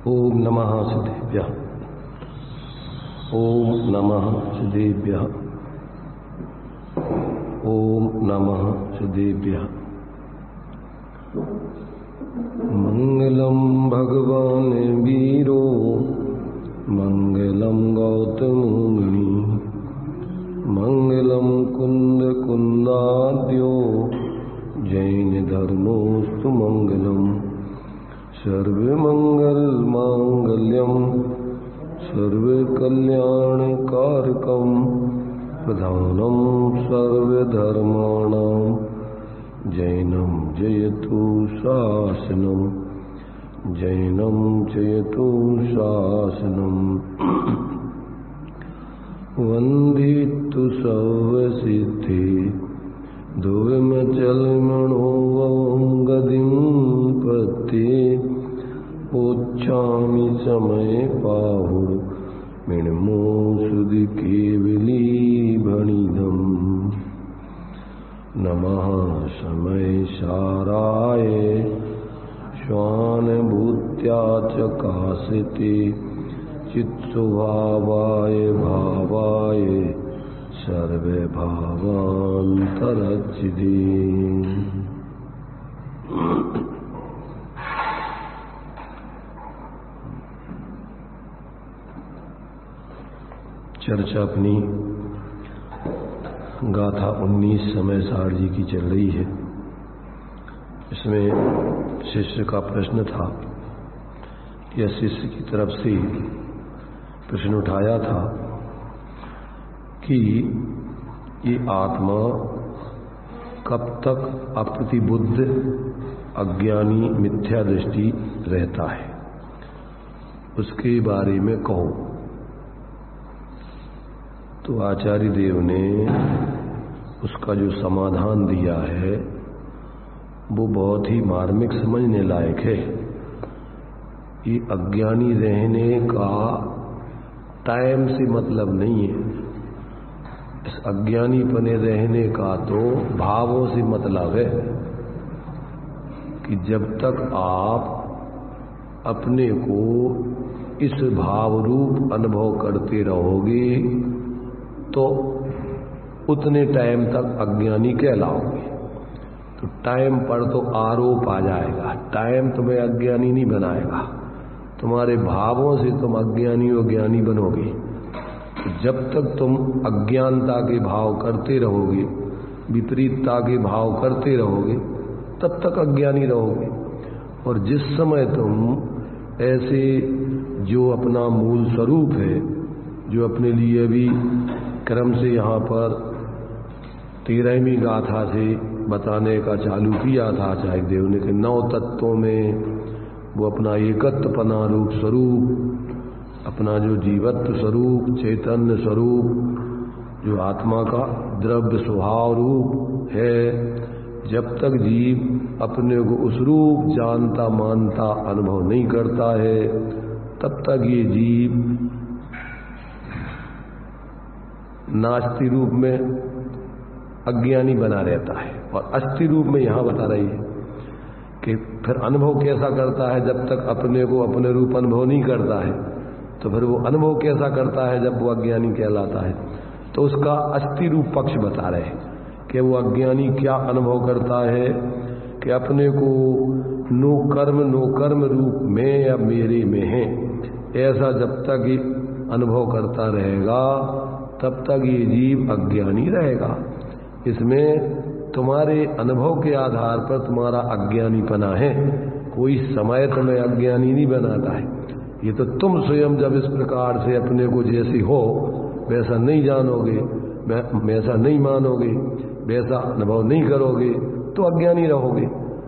ओम नमः सिद्धेभ्यः। ओम नमः सिद्धेभ्यः। ओम नमः सिद्धेभ्यः। मंगलम भगवान वीरो मंगलम गौतम मुनि मंगलम कुंद कुंदाद्यो जैन धर्मोस्तु मंगलम सर्वमंगल मांगल्यम सर्वकल्याणकारकम प्रधानम सर्वधर्माणां जैनम जयतु शासनम जैनम जयतु शासनम वंदितु सर्वसिद्धि ध्रुवमचलमणोऽवगतिं पत्ये पोच्छामि समय पाहुः मिणमोऽसुधि केवलीभणिधम् नमः समय साराय श्वानभूत्या चकासिते चित्स्वभावाय भावाय सर्वे भावान्तरचिदे। चर्चा अपनी गाथा 19 समय सार जी की चल रही है। इसमें शिष्य का प्रश्न था, यह शिष्य की तरफ से प्रश्न उठाया था कि ये आत्मा कब तक अप्रतिबुद्ध अज्ञानी मिथ्या दृष्टि रहता है, उसके बारे में कहो। तो आचार्य देव ने उसका जो समाधान दिया है वो बहुत ही मार्मिक समझने लायक है। ये अज्ञानी रहने का टाइम से मतलब नहीं है, इस अज्ञानी पने रहने का तो भावों से मतलब है कि जब तक आप अपने को इस भाव रूप अनुभव करते रहोगे तो उतने टाइम तक अज्ञानी कहलाओगे। तो टाइम पर तो आरोप आ जाएगा, टाइम तुम्हें अज्ञानी नहीं बनाएगा, तुम्हारे भावों से तुम अज्ञानी और ज्ञानी बनोगे। तो जब तक तुम अज्ञानता के भाव करते रहोगे, विपरीतता के भाव करते रहोगे, तब तक अज्ञानी रहोगे। और जिस समय तुम ऐसे जो अपना मूल स्वरूप है, जो अपने लिए भी क्रम से यहाँ पर 13वीं गाथा से बताने का चालू किया था आचार्य देव ने कि 9 तत्वों में वो अपना एकत्वपना रूप स्वरूप, अपना जो जीवत्व स्वरूप, चैतन्य स्वरूप, जो आत्मा का द्रव्य स्वभाव रूप है, जब तक जीव अपने को उस रूप जानता मानता अनुभव नहीं करता है, तब तक ये जीव नास्ति रूप में अज्ञानी बना रहता है। और अस्थि रूप में यहाँ बता रही है कि फिर अनुभव कैसा करता है, जब तक अपने को अपने रूप अनुभव नहीं करता है, तो फिर वो अनुभव कैसा करता है जब वो अज्ञानी कहलाता है। तो उसका अस्थि रूप पक्ष बता रहे हैं कि वो अज्ञानी क्या अनुभव करता है कि अपने को नो कर्म रूप में या मेरे में है, ऐसा जब तक ये अनुभव करता रहेगा तब तक ये जीव अज्ञानी रहेगा। इसमें तुम्हारे अनुभव के आधार पर तुम्हारा अज्ञानीपना है, कोई समय तुम्हें अज्ञानी नहीं बनाता है। ये तो तुम स्वयं जब इस प्रकार से अपने को जैसी हो वैसा नहीं जानोगे, वैसा नहीं मानोगे, वैसा अनुभव नहीं करोगे तो अज्ञानी रहोगे।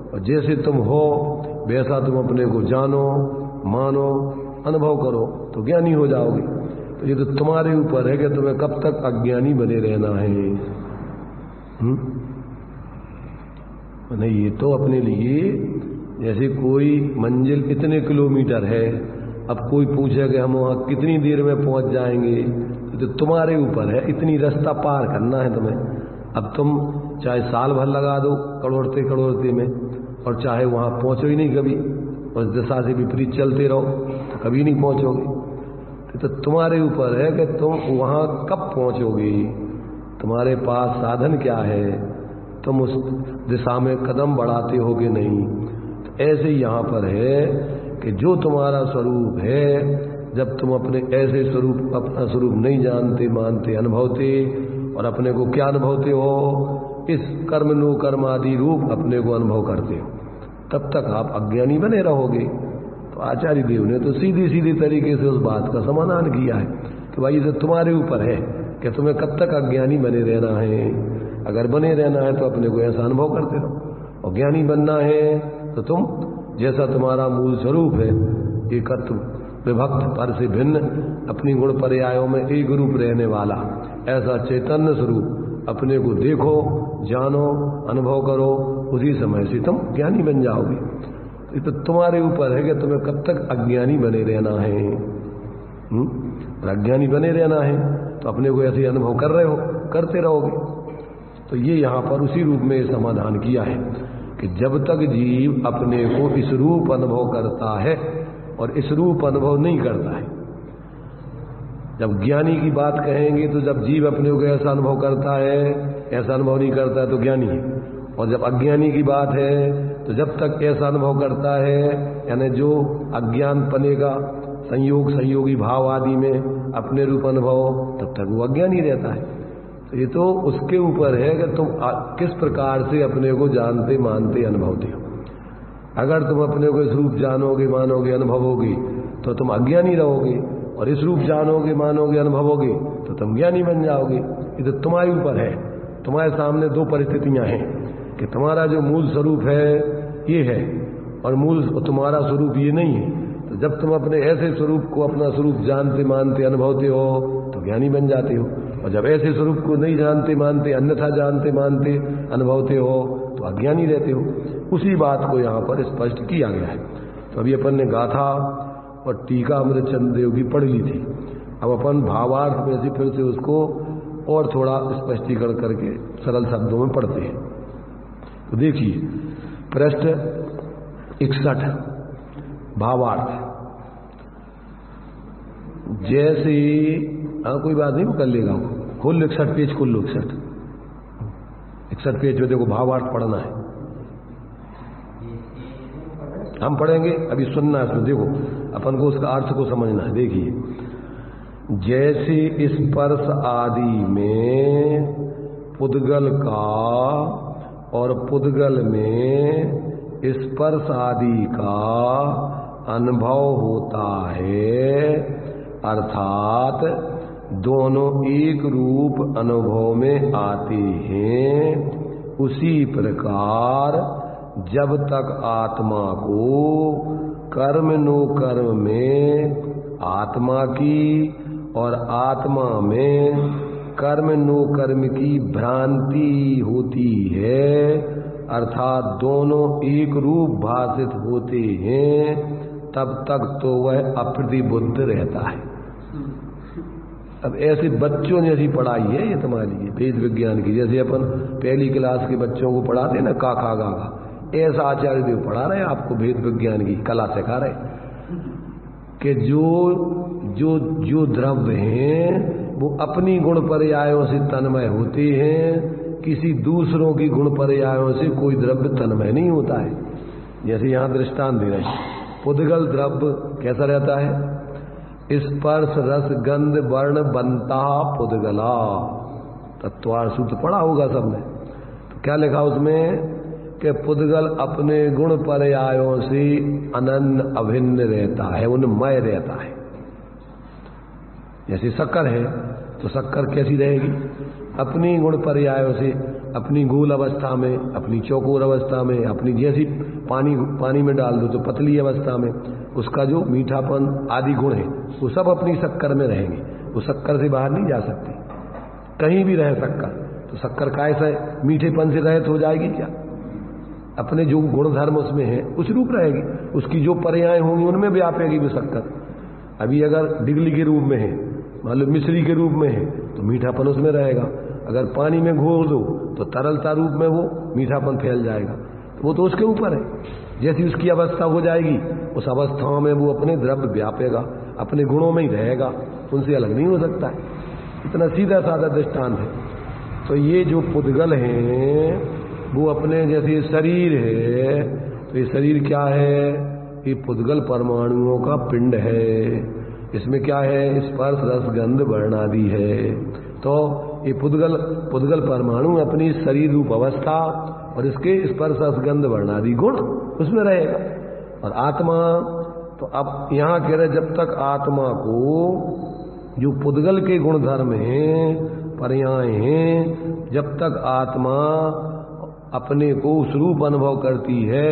और जैसे तुम हो वैसा तुम अपने को जानो, मानो, अनुभव करो तो ज्ञानी हो जाओगे। तो ये तो तुम्हारे ऊपर है कि तुम्हें कब तक अज्ञानी बने रहना है। नहीं, ये तो अपने लिए जैसे कोई मंजिल इतने किलोमीटर है, अब कोई पूछे कि हम वहाँ कितनी देर में पहुँच जाएंगे, तो तुम्हारे ऊपर है, इतनी रास्ता पार करना है तुम्हें। अब तुम चाहे साल भर लगा दो करोड़ते में, और चाहे वहाँ पहुँचो ही नहीं कभी, उस दिशा से विपरीत चलते रहो तो कभी नहीं पहुंचोगे। तो तुम्हारे ऊपर है कि तुम वहां कब पहुंचोगे, तुम्हारे पास साधन क्या है, तुम उस दिशा में कदम बढ़ाते हो कि नहीं। तो ऐसे ही यहाँ पर है कि जो तुम्हारा स्वरूप है, जब तुम अपने ऐसे स्वरूप, अपना स्वरूप नहीं जानते, मानते, अनुभवते, और अपने को क्या अनुभवते हो, इस कर्म नो कर्म आदि रूप अपने को अनुभव करते हो, तब तक आप अज्ञानी बने रहोगे। तो आचार्य देव ने तो सीधी सीधी तरीके से उस बात का समाधान किया है कि भाई ये तुम्हारे ऊपर है कि तुम्हें कब तक अज्ञानी बने रहना है। अगर बने रहना है तो अपने को ऐसा अनुभव करते रहो, और ज्ञानी बनना है तो तुम जैसा तुम्हारा मूल स्वरूप है, एकत्व विभक्त पर से भिन्न अपनी गुण पर्यायों में एक रूप रहने वाला ऐसा चैतन्य स्वरूप अपने को देखो, जानो, अनुभव करो, उसी समय से तुम ज्ञानी बन जाओगे। ये तो तुम्हारे ऊपर है कि तुम्हें कब तक अज्ञानी बने रहना है। और अज्ञानी बने रहना है तो अपने को ऐसे अनुभव कर रहे हो, करते रहोगे। तो ये यहाँ पर उसी रूप में समाधान किया है कि जब तक जीव अपने को इस रूप अनुभव करता है और इस रूप अनुभव नहीं करता है, जब ज्ञानी की बात कहेंगे तो जब जीव अपने को ऐसा अनुभव करता है, ऐसा अनुभव नहीं करता है तो ज्ञानी है। और जब अज्ञानी की बात है तो जब तक ऐसा अनुभव करता है, यानी जो अज्ञान पने का संयोग संयोगी भाव आदि में अपने रूप अनुभव, तब तक वो अज्ञानी रहता है। तो ये तो उसके ऊपर है कि तुम किस प्रकार से अपने को जानते, मानते, अनुभवते हो। अगर तुम अपने को इस रूप जानोगे, मानोगे, अनुभवोगे तो तुम अज्ञानी रहोगे, और इस रूप जानोगे, मानोगे, अनुभवोगे तो तुम ज्ञानी बन जाओगे। ये तो तुम्हारे ऊपर है। तुम्हारे सामने दो परिस्थितियां हैं कि तुम्हारा जो मूल स्वरूप है ये है, और मूल तुम्हारा स्वरूप ये नहीं है। तो जब तुम अपने ऐसे स्वरूप को अपना स्वरूप जानते, मानते, अनुभवते हो तो ज्ञानी बन जाते हो, और जब ऐसे स्वरूप को नहीं जानते, मानते, अन्यथा जानते, मानते, अनुभवते हो तो अज्ञानी रहते हो। उसी बात को यहाँ पर स्पष्ट किया गया है। तो अभी अपन ने गाथा और टीका अमृतचंद्र देव की पढ़ ली थी। अब अपन भावार्थ में से फिर से उसको और थोड़ा स्पष्टीकरण करके सरल शब्दों में पढ़ते हैं। तो देखिए पृष्ठ 61 भावार्थ। जैसे कोई बात नहीं, वो कर लेगा, खोल 61 पेज, खोल 61 पेज में देखो भावार्थ पढ़ना है। हम पढ़ेंगे, अभी सुनना है इसमें। देखो अपन को उसका अर्थ को समझना है। देखिए, जैसे स्पर्श आदि में पुद्गल का और पुद्गल में स्पर्श आदि का अनुभव होता है, अर्थात दोनों एक रूप अनुभव में आते हैं, उसी प्रकार जब तक आत्मा को कर्म नो कर्म में आत्मा की और आत्मा में कर्म नो कर्म की भ्रांति होती है, अर्थात दोनों एक रूप भाषित होते हैं, तब तक तो वह अप्रतिबुद्ध रहता है। अब ऐसे बच्चों जैसी पढ़ाई है ये तुम्हारी वेद विज्ञान की, जैसे अपन पहली क्लास के बच्चों को पढ़ाते हैं ना का खा गा गा, ऐसा आचार्य देव पढ़ा रहे हैं आपको वेद विज्ञान की कला सिखा रहे कि जो द्रव्य हैं वो अपनी गुण पर्यायों से तन्मय होते हैं, किसी दूसरों की गुण पर्यायों से कोई द्रव्य तन्मय नहीं होता है। जैसे यहाँ दृष्टांत दे रहे हैं, पुद्गल द्रव्य कैसा रहता है, स्पर्श रस गंध वर्ण बनता पुद्गला। तत्वार सूत्र पढ़ा होगा सबने। तो क्या लिखा उसमें कि पुद्गल अपने गुण पर्यायों से अनन्य अभिन्न रहता है, उन्मय रहता है। जैसे शक्कर है तो शक्कर कैसी रहेगी, अपनी गुण पर्यायों से, अपनी गोल अवस्था में, अपनी चौकोर अवस्था में, अपनी जैसी पानी में डाल दो तो पतली अवस्था में उसका जो मीठापन आदि गुण है वो सब अपनी शक्कर में रहेंगे, वो शक्कर से बाहर नहीं जा सकती। कहीं भी रहे शक्कर तो शक्कर कैसे मीठेपन से रहित हो जाएगी क्या, अपने जो गुण धर्म उसमें है उस रूप रहेगी, उसकी जो पर्याय होंगी उनमें व्यापेगी वो शक्कर। अभी अगर डिगली के रूप में है, मान लो मिश्री के रूप में है तो मीठापन उसमें रहेगा, अगर पानी में घोल दो तो तरलता रूप में वो मीठापन फैल जाएगा। तो वो तो उसके ऊपर है, जैसी उसकी अवस्था हो जाएगी उस अवस्थाओं में वो अपने द्रव्य व्यापेगा, अपने गुणों में ही रहेगा, उनसे अलग नहीं हो सकता है। इतना सीधा साधा दृष्टांत है। तो ये जो पुद्गल हैं वो अपने जैसे शरीर है, तो ये शरीर क्या है? ये पुद्गल परमाणुओं का पिंड है। इसमें क्या है? स्पर्श रस गंध वर्ण आदि है। तो ये पुद्गल परमाणु अपनी शरीर रूप अवस्था और इसके स्पर्श रस गंध वर्ण आदि गुण उसमें रहेगा। और आत्मा, तो अब यहां कह रहे जब तक आत्मा को जो पुद्गल के गुण धर्म हैं, पर्याय हैं, जब तक आत्मा अपने को उस रूप अनुभव करती है,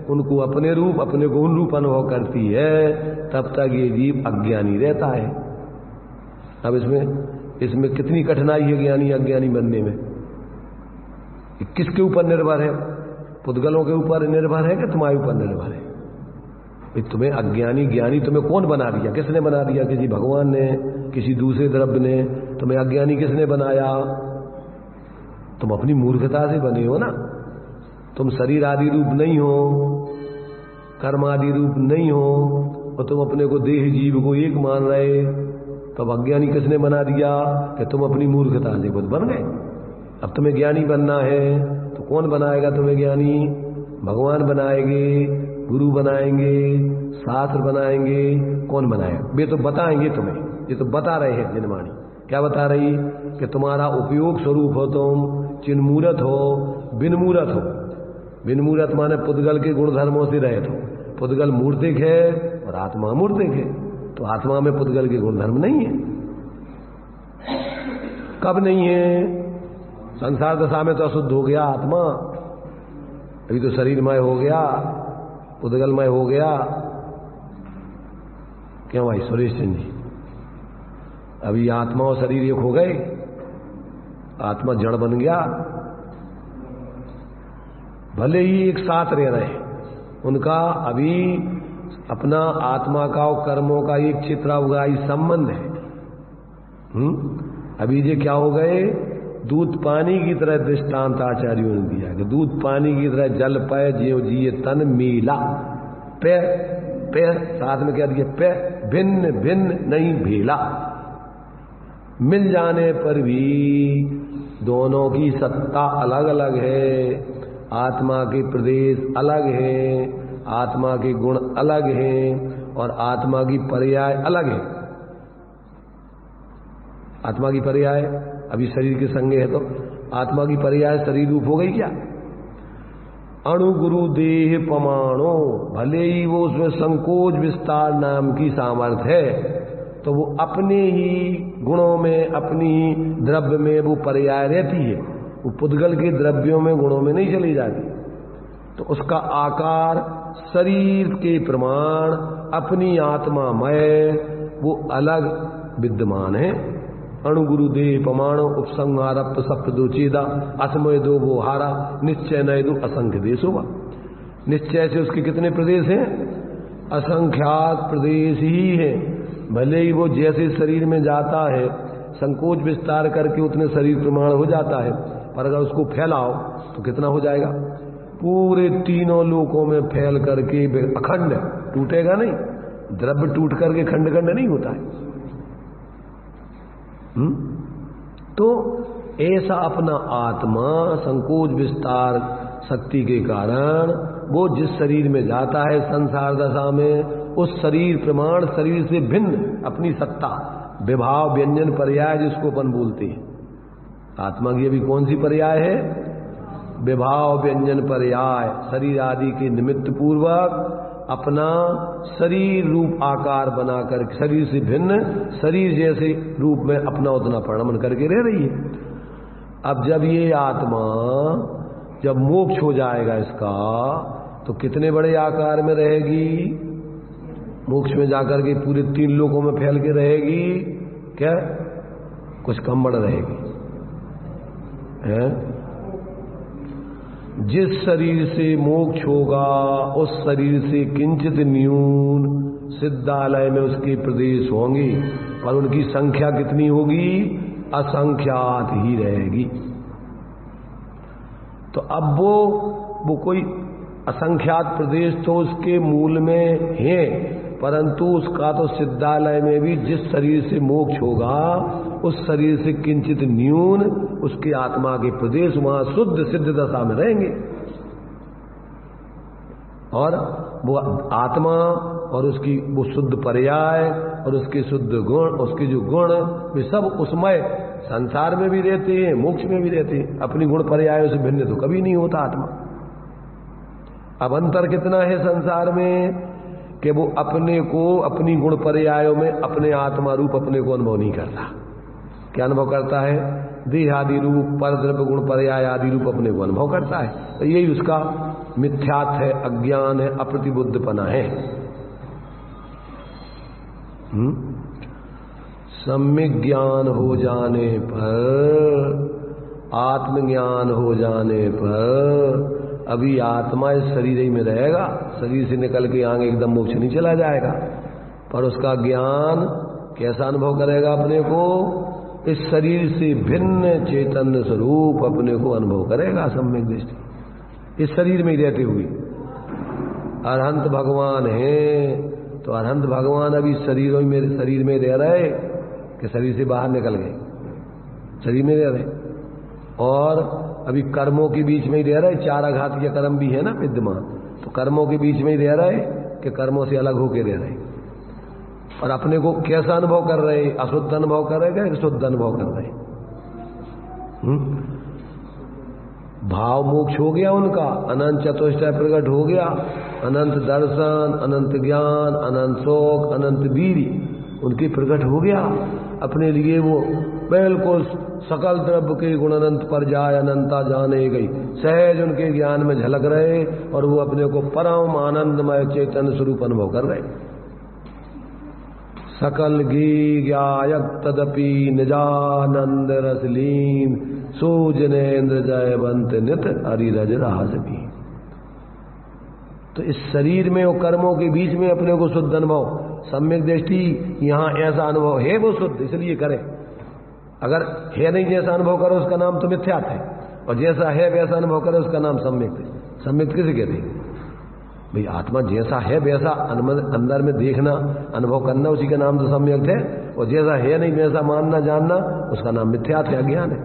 उनको अपने रूप, अपने गुण रूप अनुभव करती है, तब तक ये जीव अज्ञानी रहता है। अब इसमें कितनी कठिनाई है ज्ञानी अज्ञानी बनने में। किसके ऊपर निर्भर है? पुद्गलों के ऊपर निर्भर है कि तुम्हारे ऊपर निर्भर है? तुम्हें अज्ञानी ज्ञानी तुम्हें कौन बना दिया? किसने बना दिया? किसी भगवान ने, किसी दूसरे द्रव्य ने? तुम्हें अज्ञानी किसने बनाया? तुम अपनी मूर्खता से बने हो ना। तुम शरीर आदि रूप नहीं हो, कर्म आदि रूप नहीं हो, और तुम अपने को देह जीव को एक मान रहे, तब अज्ञानी किसने बना दिया? कि तुम अपनी मूर्खता से खुद बन गए। अब तुम्हें ज्ञानी बनना है तो कौन बनाएगा तुम्हें ज्ञानी? भगवान बनाएंगे, गुरु बनाएंगे, शास्त्र बनाएंगे, कौन बनाएगा? वे तो बताएंगे तुम्हें। ये तो बता रहे हैं जिनवाणी। क्या बता रही? कि तुम्हारा उपयोग स्वरूप हो, तुम चिन्मूर्त हो, बिनमूर्त हो। बिनमूर्त माने पुद्गल के गुण धर्मों से रहित हो। पुद्गल मूर्तिक है और आत्मा मूर्तिक है, तो आत्मा में पुद्गल के गुण धर्म नहीं है। कब नहीं है? संसार दशा में तो अशुद्ध हो गया आत्मा, अभी तो शरीरमय हो गया, पुद्गलमय हो गया। क्यों भाई सुरेश सिंह जी? अभी आत्मा और शरीर एक हो गए, आत्मा जड़ बन गया। भले ही एक साथ रह रहे हैं, उनका अभी अपना आत्मा का और कर्मों का एक चित्रावगाही संबंध है। अभी ये क्या हो गए? दूध पानी की तरह दृष्टांत आचार्यों ने दिया कि दूध पानी की तरह जल पय ज्यों जिये तन मीला। पे पे साथ में क्या दिया? पे भिन्न भिन्न नहीं भेला। मिल जाने पर भी दोनों की सत्ता अलग अलग है, आत्मा के प्रदेश अलग है, आत्मा के गुण अलग हैं और आत्मा की पर्याय अलग है। आत्मा की पर्याय अभी शरीर के संगे है, तो आत्मा की पर्याय शरीर रूप हो गई क्या? अणु गुरु देह पमाणो, भले ही वो उसमें संकोच विस्तार नाम की सामर्थ्य है, तो वो अपने ही गुणों में, अपनी द्रव्य में वो पर्याय रहती है। वो पुद्गल के द्रव्यों में गुणों में नहीं चली जाती। तो उसका आकार शरीर के प्रमाण अपनी आत्मा में वो अलग विद्यमान है। अणु गुरु देह पमाणो उपसंहारप्त सप्त दो चेदा असमय दो वो हारा निश्चय नय दो असंख्य देश होगा। निश्चय से उसके कितने प्रदेश हैं? असंख्यात प्रदेश ही है। भले ही वो जैसे शरीर में जाता है संकोच विस्तार करके उतने शरीर प्रमाण हो जाता है, पर अगर उसको फैलाओ तो कितना हो जाएगा? पूरे तीनों लोकों में फैल करके अखंड, टूटेगा नहीं। द्रव्य टूट करके खंड खंड नहीं होता है। तो ऐसा अपना आत्मा संकोच विस्तार शक्ति के कारण वो जिस शरीर में जाता है संसार दशा में, उस शरीर प्रमाण शरीर से भिन्न अपनी सत्ता, विभाव व्यंजन पर्याय जिसको अपन बोलते हैं। आत्मा की अभी कौन सी पर्याय है? विभाव व्यंजन पर्याय। शरीर आदि के निमित्त पूर्वक अपना शरीर रूप आकार बनाकर शरीर से भिन्न शरीर जैसे रूप में अपना उतना परिणमन करके रह रही है। अब जब ये आत्मा जब मोक्ष हो जाएगा इसका, तो कितने बड़े आकार में रहेगी? मोक्ष में जाकर के पूरे तीन लोकों में फैल के रहेगी क्या? कुछ कम बड़ रहेगी है? जिस शरीर से मोक्ष होगा उस शरीर से किंचित न्यून सिद्धालय में उसके प्रदेश होंगे, पर उनकी संख्या कितनी होगी? असंख्यात ही रहेगी। तो अब वो कोई असंख्यात प्रदेश तो उसके मूल में हैं, परंतु उसका तो सिद्धालय में भी जिस शरीर से मोक्ष होगा उस शरीर से किंचित न्यून उसके आत्मा के प्रदेश वहां शुद्ध सिद्ध दशा में रहेंगे। और वो आत्मा और उसकी वो शुद्ध पर्याय और उसके शुद्ध गुण, उसके जो गुण वे सब उसमें संसार में भी रहते हैं, मोक्ष में भी रहते हैं। अपनी गुण पर्यायों से भिन्न तो कभी नहीं होता आत्मा। अब अंतर कितना है संसार में कि वो अपने को अपनी गुण पर्यायों में अपने आत्मा रूप अपने को अनुभव नहीं करता। क्या अनुभव करता है? देह आदि रूप, परद्रव्य गुण पर्याय आदि रूप अपने को अनुभव करता है। तो यही उसका मिथ्यात्व है, अज्ञान है, अप्रतिबुद्धपना है। सम्यक ज्ञान हो जाने पर, आत्मज्ञान हो जाने पर अभी आत्मा इस शरीर ही में रहेगा, शरीर से निकल के आगे एकदम मोक्ष नहीं चला जाएगा। पर उसका ज्ञान कैसा अनुभव करेगा? अपने को इस शरीर से भिन्न चैतन्य स्वरूप अपने को अनुभव करेगा सम्यक दृष्टि, इस शरीर में ही रहते हुए। अरहंत भगवान है तो अरहंत भगवान अभी शरीर में रह रहे कि शरीर से बाहर निकल गए? शरीर में रह रहे। और अभी कर्मों के बीच में ही रह रहे, चार आघातीय कर्म भी है ना विद्यमान, तो कर्मों के बीच में ही रह रहे कि कर्मों से अलग होकर रह रहे। और अपने को कैसा अनुभव कर रहे? अशुद्ध अनुभव कर रहे कि शुद्ध अनुभव कर रहे? भाव मोक्ष हो गया उनका, अनंत चतुष्टय प्रकट हो गया, अनंत दर्शन, अनंत ज्ञान, अनंत शोक, अनंत वीर उनके प्रकट हो गया। अपने लिए वो बिल्कुल सकल द्रव्य के गुण अनंत पर जाए अनंता जाने गई, सहज उनके ज्ञान में झलक रहे और वो अपने को परम आनंदमय चैतन्य स्वरूप अनुभव कर रहे। सकल ज्ञायक तदपि निजानंद रसलीन सूजनेन्द्र जयवंत नित हरिरज राजवी। तो इस शरीर में और कर्मों के बीच में अपने को शुद्ध अनुभव, सम्यक दृष्टि, यहाँ ऐसा अनुभव है वो शुद्ध इसलिए करे। अगर है नहीं जैसा अनुभव करो उसका नाम तो मिथ्यात्व है, और जैसा है वैसा अनुभव करो उसका नाम सम्यक है। सम्यक किसे कहते हैं भाई? आत्मा जैसा है वैसा अंदर में देखना अनुभव करना, उसी का नाम तो सम्यक है। और जैसा है नहीं वैसा मानना जानना उसका नाम मिथ्यात्व है, अज्ञान है।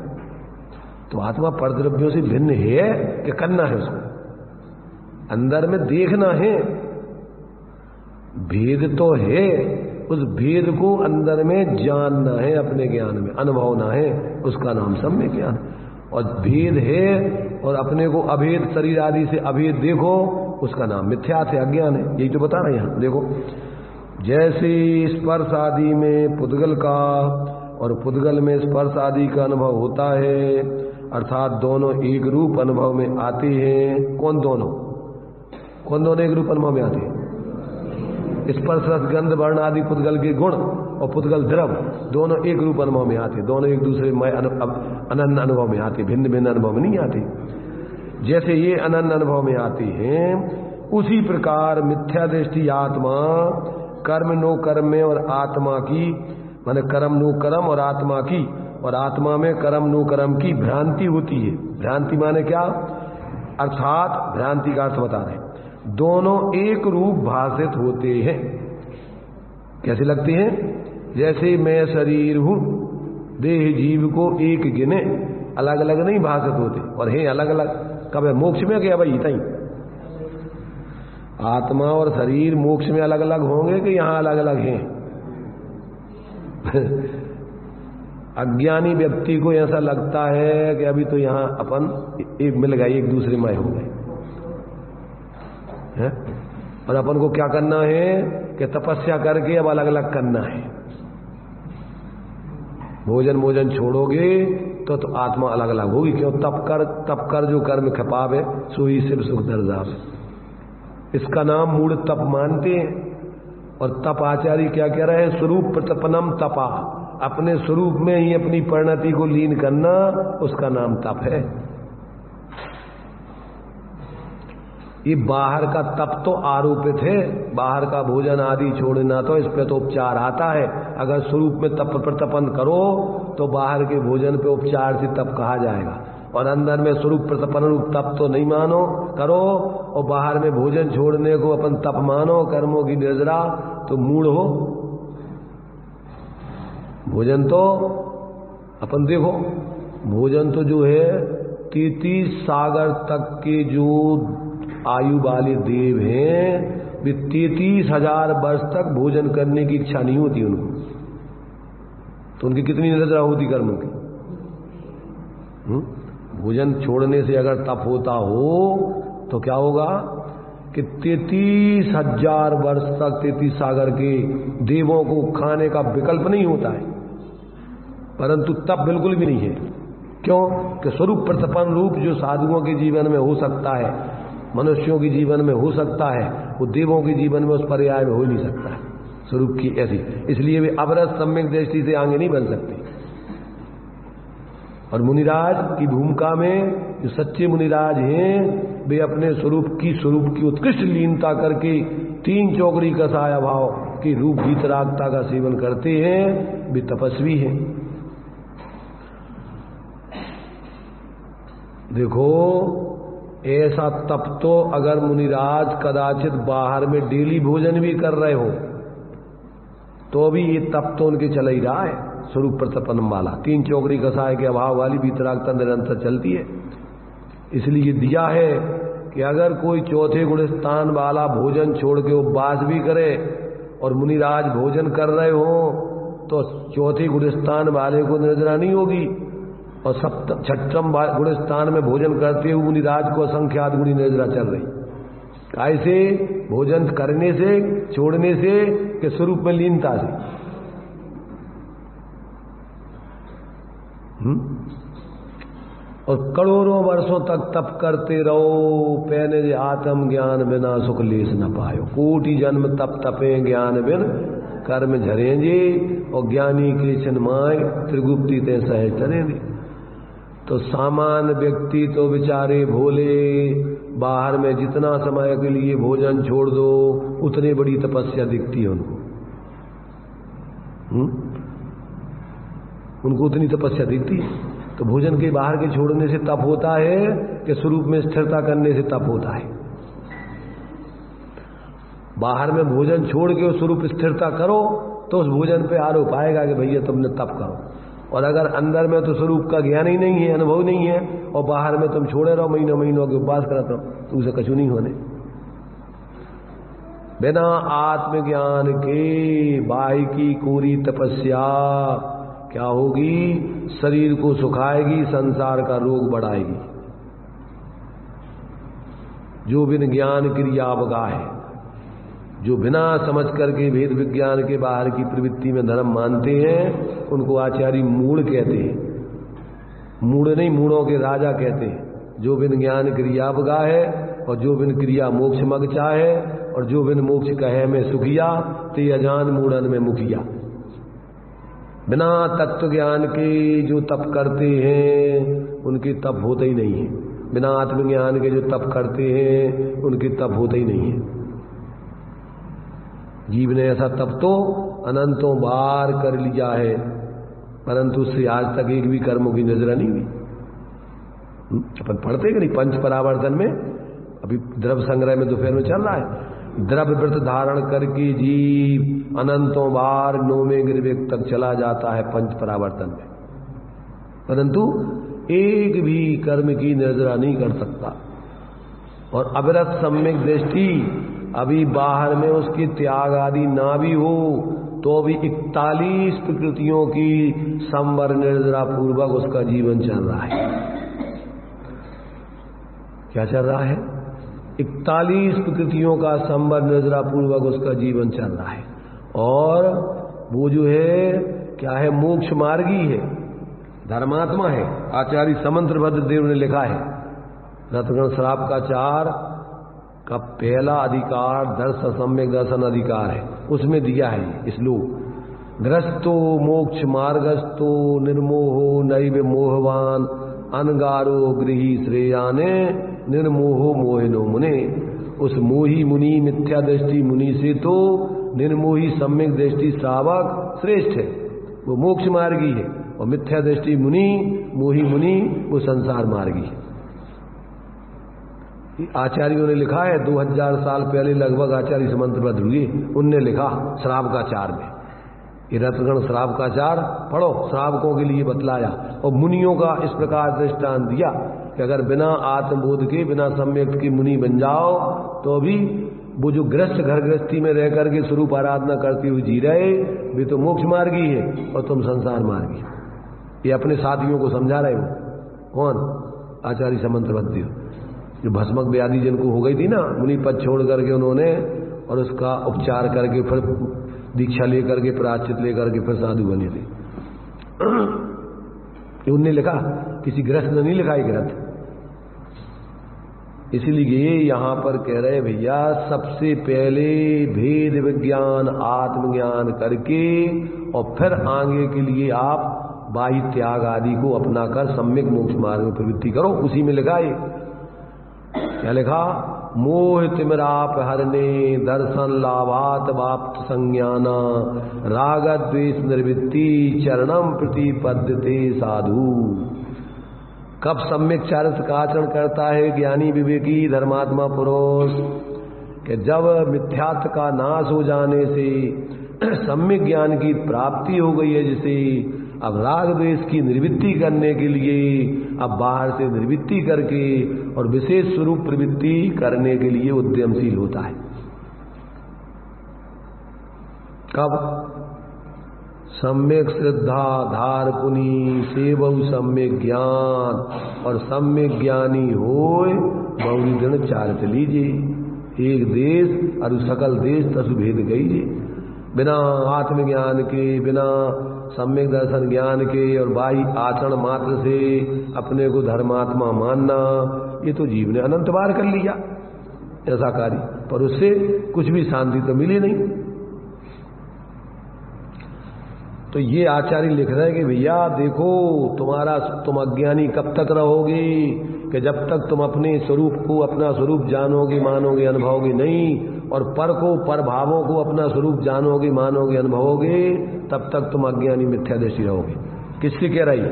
तो आत्मा परद्रव्यों से भिन्न है कि करना है उसको अंदर में देखना है। भेद तो है, उस भेद को अंदर में जानना है, अपने ज्ञान में अनुभवना है, उसका नाम सम्यक ज्ञान। और भेद है और अपने को अभेद शरीर आदि से अभेद देखो, उसका नाम मिथ्यात्व है, अज्ञान है। यही तो बता रहे हैं यहाँ देखो। जैसे स्पर्श आदि में पुद्गल का और पुद्गल में स्पर्श आदि का अनुभव होता है, अर्थात दोनों एक रूप अनुभव में आते हैं। कौन दोनों एक रूप अनुभव में आते हैं? स्पर्श रस गंध वर्ण आदि पुद्गल के गुण और पुद्गल द्रव दोनों एक रूप अनुभव में आते, दोनों एक दूसरे में अनन्य अनुभव में आते, भिन्न भिन्न अनुभव में नहीं आते। जैसे ये अनन्य अनुभव में आती हैं, उसी प्रकार मिथ्या दृष्टि आत्मा कर्म नो कर्म में और आत्मा की, माने कर्म नो कर्म और आत्मा की, और आत्मा में कर्म नो कर्म की भ्रांति होती है। भ्रांति माने क्या? अर्थात भ्रांति का अर्थ बता रहे हैं, दोनों एक रूप भाषित होते हैं। कैसे लगते हैं? जैसे मैं शरीर हूं, देह जीव को एक गिने, अलग अलग नहीं भाषित होते, और हैं अलग अलग। कब है? मोक्ष में क्या भाई? इतना ही आत्मा और शरीर मोक्ष में अलग अलग होंगे कि यहां अलग अलग हैं? अज्ञानी व्यक्ति को ऐसा लगता है कि अभी तो यहां अपन एक मिल गए, एक दूसरे में हो गए है? और अपन को क्या करना है कि तपस्या करके अब अलग अलग करना है। भोजन छोड़ोगे तो आत्मा अलग अलग होगी। क्यों? तप कर जो कर्म खपावे सो ही शिव सुख दर्जावे। इसका नाम मूढ़ तप मानते हैं। और तप आचार्य क्या कह रहे हैं? स्वरूप प्रतपनम तपा, अपने स्वरूप में ही अपनी परिणति को लीन करना, उसका नाम तप है। ये बाहर का तप तो आरोपित है, बाहर का भोजन आदि छोड़ना तो इस पे तो उपचार आता है। अगर स्वरूप में तप प्रतपन करो तो बाहर के भोजन पे उपचार से तप कहा जाएगा। और अंदर में स्वरूप प्रतपन रूप तप तो नहीं मानो करो, और बाहर में भोजन छोड़ने को अपन तप मानो, कर्मों की निर्जरा, तो मूढ़ हो। भोजन तो अपन देखो, भोजन तो जो है 33 सागर तक के जो आयु वाले देव हैं, वे 33,000 वर्ष तक भोजन करने की इच्छा नहीं होती उनको, तो उनकी कितनी निर्जरा होती कर्मों की। भोजन छोड़ने से अगर तप होता हो तो क्या होगा कि 33,000 वर्ष तक 33 सागर के देवों को खाने का विकल्प नहीं होता है, परंतु तप बिल्कुल भी नहीं है। क्यों कि स्वरूप प्रतपन रूप जो साधुओं के जीवन में हो सकता है, मनुष्यों के जीवन में हो सकता है, वो देवों के जीवन में उस पर्याय में हो नहीं सकता है स्वरूप की ऐसी, इसलिए वे अवरस सम्यक दृष्टि से आगे नहीं बन सकते। और मुनिराज की भूमिका में जो सच्चे मुनिराज हैं, वे अपने स्वरूप की उत्कृष्ट लीनता करके 3 चौकड़ी कसाया भाव के रूप वीतरागता का सेवन करते हैं, वे तपस्वी हैं। देखो ऐसा तप तो अगर मुनिराज कदाचित बाहर में डेली भोजन भी कर रहे हो तो भी ये तप तो उनके चल ही रहा है, स्वरूप प्रतपन वाला 3 चौकड़ी कसाय के अभाव वाली वीतरागता निरंतर चलती है। इसलिए दिया है कि अगर कोई चौथे गुण स्थान वाला भोजन छोड़ के उपवास भी करे और मुनिराज भोजन कर रहे हो तो चौथे गुण स्थान वाले को निर्जरा नहीं होगी, और छठम गुण स्थान में भोजन करते हुए मुनिराज को असंख्यात गुणी निर्जरा चल रही। ऐसे भोजन करने से, छोड़ने से, के स्वरूप में लीनता से। और करोड़ों वर्षों तक तप करते रहो, पहने जे आत्म ज्ञान बिना सुख लेस न पायो। कोटि जन्म तप तपे ज्ञान बिन कर्म झरेंगे, और ज्ञानी के छनमाए त्रिगुप्ती ते सहज चलेंगे। तो सामान्य व्यक्ति तो बेचारे भोले, बाहर में जितना समय के लिए भोजन छोड़ दो उतनी बड़ी तपस्या दिखती है उनको। उनको उतनी तपस्या दिखती है। तो भोजन के बाहर के छोड़ने से तप होता है कि स्वरूप में स्थिरता करने से तप होता है। बाहर में भोजन छोड़ के स्वरूप स्थिरता करो तो उस भोजन पे आरोप आएगा कि भैया तुमने तप करो, और अगर अंदर में तो स्वरूप का ज्ञान ही नहीं है, अनुभव नहीं है, और बाहर में तुम छोड़े रहो महीनों महीनों के उपवास करते रहो, तो उसे कछु नहीं होने। बिना आत्मज्ञान के बाह्य की कोरी तपस्या क्या होगी, शरीर को सुखाएगी, संसार का रोग बढ़ाएगी। जो बिन ज्ञान क्रिया अवगा है, जो बिना समझ करके भेद विज्ञान के बाहर की प्रवृत्ति में धर्म मानते हैं, उनको आचार्य मूढ़ कहते हैं। मूढ़ नहीं, मूढ़ों के राजा कहते हैं। जो बिन ज्ञान क्रिया अवगा है, और जो बिन क्रिया मोक्ष मग चाहे, और जो बिन मोक्ष कहे में सुखिया, ते अजान मूढ़न में मुखिया। बिना तत्व ज्ञान के जो तप करते हैं उनके तप होते ही नहीं है। बिना आत्मज्ञान के जो तप करते हैं उनके तप होते ही नहीं है। जीव ने ऐसा तप तो अनंतों बार कर लिया है, परंतु उससे आज तक एक भी कर्मों की नजर नहीं हुई। अपन पढ़ते कि नहीं पंच परावर्तन में, अभी द्रव्य संग्रह में दोपहर में चल रहा है, द्रव्य व्रत धारण करके जीव अनंतों बार नौवें गिरवेग तक चला जाता है पंच परावर्तन में, परंतु एक भी कर्म की निर्जरा नहीं कर सकता। और अविरत सम्यक दृष्टि अभी बाहर में उसकी त्याग आदि ना भी हो तो भी 41 प्रकृतियों की संवर निर्जरा पूर्वक उसका जीवन चल रहा है। क्या चल रहा है? 41 प्रकृतियों का संवर निर्जरा पूर्वक उसका जीवन चल रहा है। और वो जो है क्या है, मोक्ष मार्गी है, धर्मात्मा है। आचार्य समंत्र भद्रदेव ने लिखा है, रत्नगण श्रावकाचार का पहला अधिकार दर्श सम्यक दर्शन अधिकार है, उसमें दिया है श्लोक। ग्रस्तो मोक्ष मार्गस्तो निर्मोहो नैव मोहवान अनगारो गृही श्रेयाने निर्मोहो मोहिनो मुने। उस मोही मुनि मिथ्या दृष्टि मुनि से तो निर्मोही सम्यक दृष्टि श्रावक श्रेष्ठ है, वो मोक्ष मार्गी है। और मिथ्या दृष्टि मुनि, मोही मुनि, वो संसार मार्गी। आचार्यों ने लिखा है 2000 साल पहले लगभग आचार्य समंतभद्र हुए, उनने लिखा श्रावकाचार में, ये रत्नगण श्रावकाचार पढ़ो, श्रावकों के लिए बतलाया और मुनियों का इस प्रकार दृष्टांत दिया कि अगर बिना आत्मबोध के, बिना सम्यक के मुनि बन जाओ तो भी वो जो गृहस्थ घर गृहस्थी में रह करके स्वरूप आराधना करते हुए जी रहे, वे तो मोक्ष मार्गी है और तुम संसार मार्गी। ये अपने साथियों को समझा रहे हो। कौन? आचार्य समंतभद्र, जो भस्मक व्याधि जिनको हो गई थी ना, मुनि पद छोड़ करके उन्होंने और उसका उपचार करके फिर दीक्षा लेकर के, प्रायश्चित लेकर के फिर साधु बने थे। उनने लिखा, किसी गृहस्थ ने नहीं लिखा ये ग्रंथ। इसलिए यहां पर कह रहे भैया, सबसे पहले भेद विज्ञान आत्मज्ञान करके और फिर आगे के लिए आप बाह्य त्याग आदि को अपनाकर सम्यक मोक्ष मार्ग में प्रवृत्ति करो। उसी में लिखा है, क्या लिखा? मोह तिमिराप हरने दर्शन लाभात वाप्त संज्ञाना राग द्वेष निर्वृत्ति चरणम प्रतिपद्यते साधु। कब सम्यक चारित्र का आचरण करता है ज्ञानी विवेकी धर्मात्मा पुरुष? कि जब मिथ्यात्व का नाश हो जाने से सम्यक ज्ञान की प्राप्ति हो गई है, जिसे अब राग द्वेष की निवृत्ति करने के लिए अब बाहर से निवृत्ति करके और विशेष स्वरूप प्रवृत्ति करने के लिए उद्यमशील होता है। कब? सम्यक श्रद्धा धार पुनि सेवऊ सम्यक ज्ञान, और सम्यक ज्ञानी होय बहुरी दिन चारित लीजिए, एक देश और सकल देश तसु भेद गई। बिना आत्मज्ञान के, बिना सम्यक दर्शन ज्ञान के और बाह्य आचरण मात्र से अपने को धर्मात्मा मानना, ये तो जीव ने अनंत बार कर लिया ऐसा कार्य, पर उससे कुछ भी शांति तो मिली नहीं। तो ये आचार्य लिख रहे हैं कि भैया देखो, तुम अज्ञानी कब तक रहोगे? कि जब तक तुम अपने स्वरूप को, अपना स्वरूप जानोगे, मानोगे, अनुभवोगे नहीं, और पर को, पर भावों को अपना स्वरूप जानोगे, मानोगे, अनुभवोगे, तब तक तुम अज्ञानी मिथ्या दृष्टि रहोगे। किससे कह रही?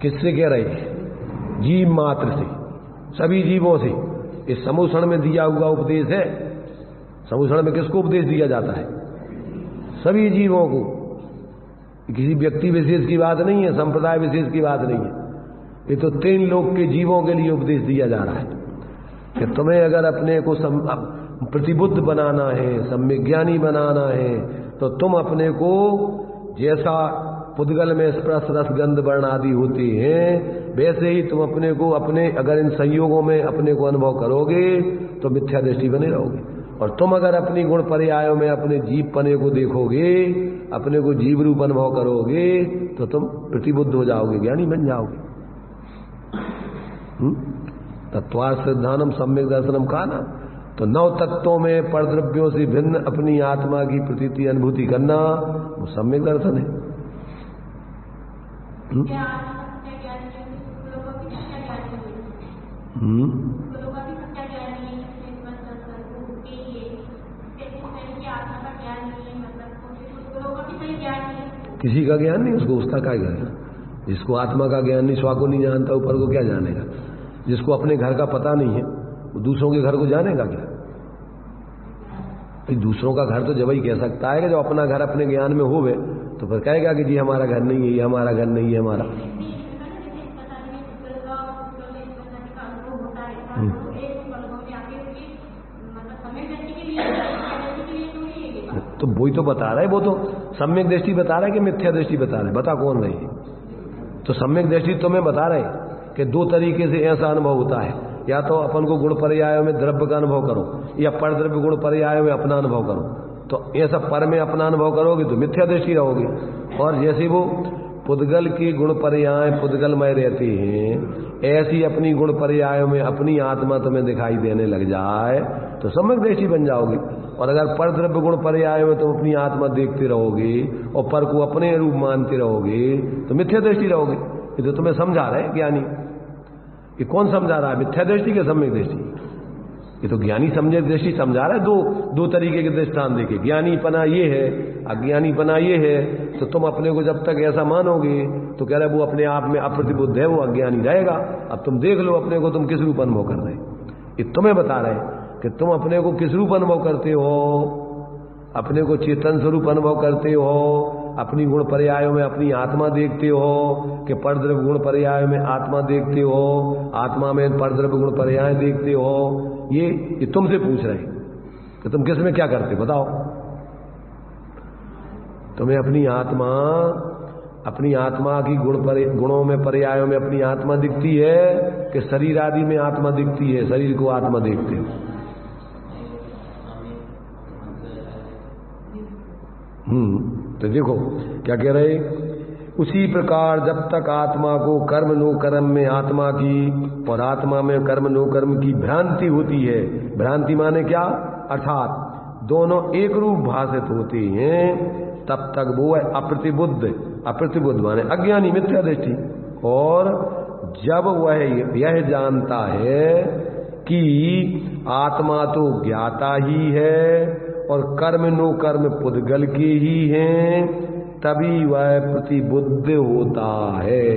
किससे कह रही? जीव मात्र से, सभी जीवों से। इस समूषण में दिया हुआ उपदेश है। समूषण में किसको उपदेश दिया जाता है? सभी जीवों को। किसी व्यक्ति विशेष की बात नहीं है, संप्रदाय विशेष की बात नहीं है। ये तो 3 लोक के जीवों के लिए उपदेश दिया जा रहा है कि तुम्हें अगर अपने को प्रतिबुद्ध बनाना है, सम्यज्ञानी बनाना है, तो तुम अपने को जैसा पुद्गल में स्पर्श रस गंध वर्ण आदि होती हैं, वैसे ही तुम अपने को, अपने अगर इन संयोगों में अपने को अनुभव करोगे तो मिथ्या दृष्टि बने रहोगे। और तुम अगर अपनी गुण पर्यायों में अपने जीव पने को देखोगे, अपने को जीव रूप अनुभव करोगे, तो तुम प्रतिबुद्ध हो जाओगे, ज्ञानी बन जाओगे। तत्वार्थ सिद्धानम सम्यक दर्शनम का ना, तो 9 तत्वों में परद्रव्यों से भिन्न अपनी आत्मा की प्रतीति अनुभूति करना, वो सम्यक दर्शन है। किसी का ज्ञान नहीं, उसको उसका क्या ज्ञान? जिसको आत्मा का ज्ञान नहीं, स्वा को नहीं जानता, ऊपर को क्या जानेगा? जिसको अपने घर का पता नहीं है, वो दूसरों के घर को जानेगा क्या? दूसरों का घर तो जब ही कह सकता है कि जब अपना घर अपने ज्ञान में होवे, तो फिर कहेगा कि जी हमारा घर नहीं है, ये हमारा घर नहीं है हमारा। तो वही तो बता रहा है, वो तो सम्यक दृष्टि बता रहा है कि मिथ्या दृष्टि बता रहा है? बता कौन रही? तो सम्यक दृष्टि तुम्हें बता रहे कि 2 तरीके से ऐसा अनुभव होता है, या तो अपन को गुण पर्यायों में द्रव्य का अनुभव करो, या पर द्रव्य गुण पर्यायों में अपना अनुभव करो। तो ऐसा पर में अपना अनुभव करोगे तो मिथ्या दृष्टि रहोगे। और जैसे वो पुद्गल की गुण पर्याय पुद्गलमय रहती हैं, ऐसी अपनी गुण पर्यायों में अपनी आत्मा तुम्हें दिखाई देने लग जाए तो सम्यक दृष्टि बन जाओगे। और अगर पर द्रव्य गुण पर्याय में तुम अपनी आत्मा देखते रहोगे और पर को अपने रूप मानते रहोगे तो मिथ्या दृष्टि रहोगे। ये तो तुम्हें समझा रहे हैं ज्ञानी। ये कौन समझा रहा है? मिथ्या दृष्टि के सम्यक दृष्टि? ये तो ज्ञानी समझे दृष्टि समझा रहा है। दो तरीके के दृष्टांत देखे, ज्ञानीपना ये है, अज्ञानीपना ये है। तो तुम अपने को जब तक ऐसा मानोगे तो कह रहे वो अपने आप में अप्रतिबुद्ध है, वो अज्ञानी रहेगा। अब तुम देख लो अपने को तुम किस रूप अनुभव कर रहे हैं। ये तुम्हें बता रहे कि तुम अपने को किस रूप अनुभव करते हो। अपने को चेतन स्वरूप अनुभव करते हो, अपनी गुण पर्यायों में अपनी आत्मा देखते हो कि परद्रव्य गुण पर्याय में आत्मा देखते हो, आत्मा में परद्रव्य गुण पर्याय देखते हो। ये तुमसे पूछ रहे हैं कि तुम किस में क्या करते बताओ। तुम्हें अपनी आत्मा की गुणों में पर्यायों में अपनी आत्मा दिखती है कि शरीर आदि में आत्मा दिखती है, शरीर को आत्मा देखते हो। तो देखो क्या कह रहे, उसी प्रकार जब तक आत्मा को कर्म नो कर्म में आत्मा की और आत्मा में कर्म नो कर्म की भ्रांति होती है, भ्रांति माने क्या, अर्थात दोनों एक रूप भाषित होते हैं, तब तक वो है अप्रतिबुद्ध माने अज्ञानी, मिथ्या दृष्टि। और जब वह यह जानता है कि आत्मा तो ज्ञाता ही है और कर्म नो कर्म पुद्गल के ही हैं, तभी वह प्रतिबुद्ध होता है।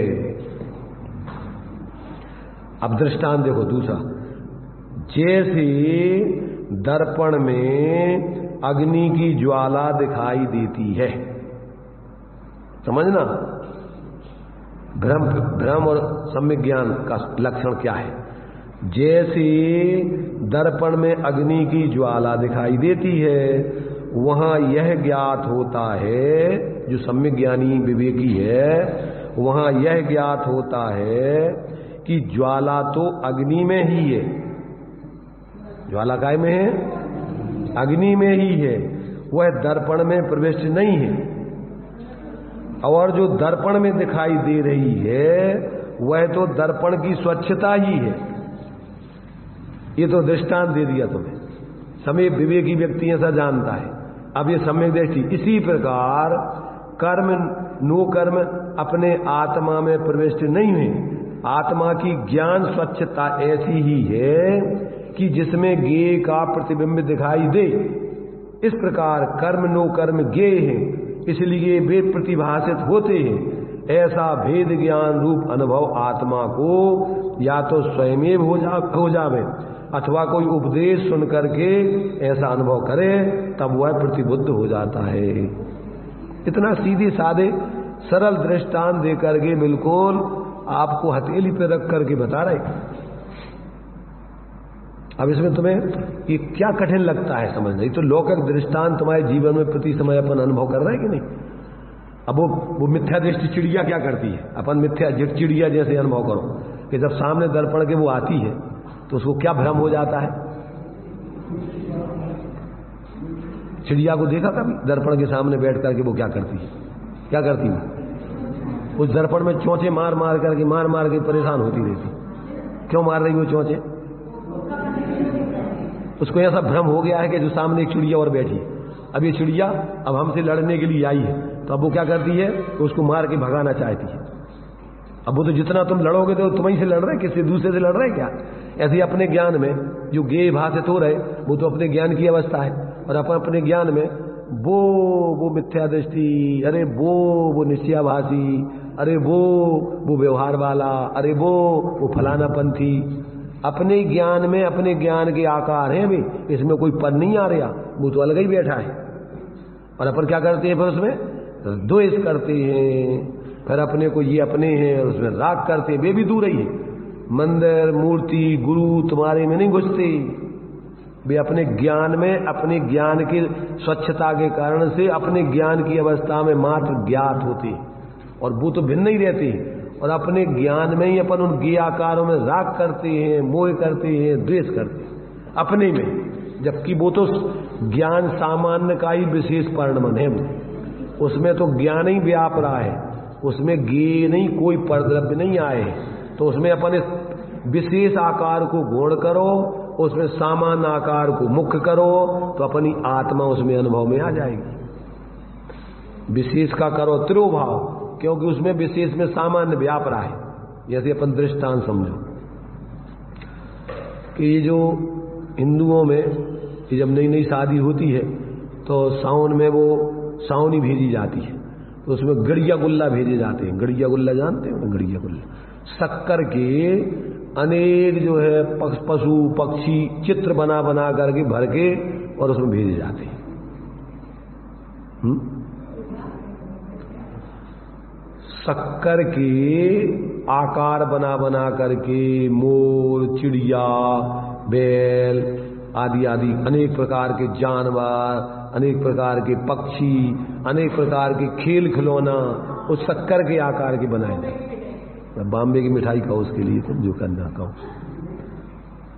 अब दृष्टांत देखो दूसरा, जैसे दर्पण में अग्नि की ज्वाला दिखाई देती है, समझना भ्रम और सम्यक ज्ञान का लक्षण क्या है। जैसे दर्पण में अग्नि की ज्वाला दिखाई देती है, वहां यह ज्ञात होता है, जो सम्यक ज्ञानी विवेकी है वहां यह ज्ञात होता है कि ज्वाला तो अग्नि में ही है। ज्वाला काय में है, अग्नि में ही है, वह दर्पण में प्रविष्ट नहीं है। और जो दर्पण में दिखाई दे रही है वह तो दर्पण की स्वच्छता ही है। ये तो दृष्टांत दे दिया तुम्हें, समय विवेकी व्यक्ति ऐसा जानता है। अब ये सम्यक दृष्टि, इसी प्रकार कर्म नो कर्म अपने आत्मा में प्रविष्ट नहीं है। आत्मा की ज्ञान स्वच्छता ऐसी ही है कि जिसमें ज्ञेय का प्रतिबिंब दिखाई दे। इस प्रकार कर्म नो कर्म ज्ञेय है, इसलिए वे प्रतिभाषित होते हैं। ऐसा भेद ज्ञान रूप अनुभव आत्मा को या तो स्वयं हो जावे अथवा कोई उपदेश सुन करके ऐसा अनुभव करे, तब वह प्रतिबुद्ध हो जाता है। इतना सीधे साधे सरल दृष्टांत देकर के बिल्कुल आपको हथेली पे रख करके बता रहे। अब इसमें तुम्हें ये क्या कठिन लगता है समझना, ये तो लौकिक दृष्टांत तुम्हारे जीवन में प्रति समय अपन अनुभव कर रहे हैं कि नहीं। अब वो मिथ्या दृष्टि चिड़िया क्या करती है, अपन मिथ्या चिड़िया जैसे अनुभव करो कि जब सामने दर्पण के वो आती है तो उसको क्या भ्रम हो जाता है। चिड़िया को देखा कभी दर्पण के सामने बैठ करके वो क्या करती है, क्या करती है, उस दर्पण में चोंचे मार मार के परेशान होती रहती। क्यों मार रही वो चोंचे, उसको ऐसा भ्रम हो गया है कि जो सामने एक चिड़िया और बैठी है, अब ये चिड़िया अब हमसे लड़ने के लिए आई है, तो अब वो क्या करती है, तो उसको मार के भगाना चाहती है। अब वो तो जितना तुम लड़ोगे तो तुम्हीं से लड़ रहे, किसी दूसरे से लड़ रहे क्या। ऐसे अपने ज्ञान में जो ज्ञेय भाषित हो रहे वो तो अपने ज्ञान की अवस्था है, और अपन अपने ज्ञान में वो मिथ्या दृष्टि, अरे वो निश्चयाभासी, अरे वो व्यवहार वाला, अरे वो फलाना पंथी। अपने ज्ञान में अपने ज्ञान के आकार हैं भी, इसमें कोई पद नहीं आ रहा, वो तो अलग ही बैठा है। और अपन क्या करते हैं, फिर उसमें द्वेष करते हैं, फिर अपने को ये अपने हैं और उसमें राग करते हैं। वे भी दूर ही है, मंदिर मूर्ति गुरु तुम्हारे में नहीं घुसते, वे अपने ज्ञान में अपने ज्ञान की स्वच्छता के कारण से अपने ज्ञान की अवस्था में मात्र ज्ञात होते, और वो तो भिन्न ही रहते हैं। और अपने ज्ञान में ही अपन उन ज्ञाकारों में राग करते हैं, मोह करते हैं, द्वेष करते हैं अपने में, जबकि वो तो ज्ञान सामान्य का ही विशेष परिणाम है। उसमें तो ज्ञान ही व्याप रहा है, उसमें ज्ञेय नहीं, कोई परद्रव्य नहीं आए, तो उसमें अपन इस विशेष आकार को गौण करो, उसमें सामान्य आकार को मुख्य करो, तो अपनी आत्मा उसमें अनुभव में आ जाएगी। विशेष का करो तिरोभाव, क्योंकि उसमें विशेष में सामान्य व्याप रहा है। जैसे अपन दृष्टांत समझो कि ये जो हिंदुओं में कि जब नई नई शादी होती है तो सावन में वो सावनी भेजी जाती है, तो उसमें गड़िया गुल्ला भेजे जाते हैं। गड़िया गुल्ला जानते हो ना? गड़िया गुल्ला शक्कर के अनेक जो है पशु पक्षी चित्र बना बना करके भर के और उसमें भेजे जाते हैं। शक्कर के आकार बना बना करके मोर, चिड़िया, बैल आदि आदि अनेक प्रकार के जानवर, अनेक प्रकार के पक्षी, अनेक प्रकार के खेल खिलौना उस शक्कर के आकार के बनाए जाए। बॉम्बे की मिठाई खाओ उसके लिए तुम जो करना खाओ।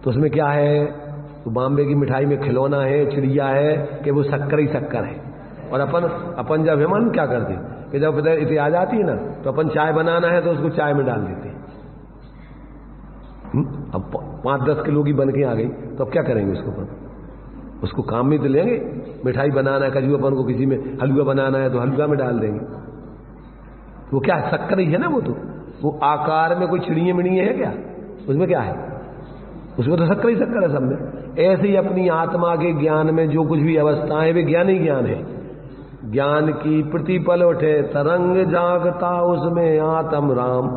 तो उसमें क्या है? तो बॉम्बे की मिठाई में खिलौना है, चिड़िया है कि वो शक्कर ही शक्कर है। और अपन जब हेमन क्या करते कि जब इतनी आ जाती है ना तो अपन चाय बनाना है तो उसको चाय में डाल देते हैं। अब 5-10 किलो की बन के आ गई तो अब क्या करेंगे उसको? अपन उसको काम में तो लेंगे। मिठाई बनाना है, कजू अपन को किसी में हलवा बनाना है तो हलवा में डाल देंगे। वो क्या शक्कर ही है ना? वो आकार में कोई चिड़िए मिड़िए है क्या? उसमें क्या है? उसमें तो शक्कर ही शक्कर है सब में। ऐसे ही अपनी आत्मा के ज्ञान में जो कुछ भी अवस्थाएं वे ज्ञान ही ज्ञान है। ज्ञान की प्रतिपल उठे तरंग जागता उसमें आत्म राम।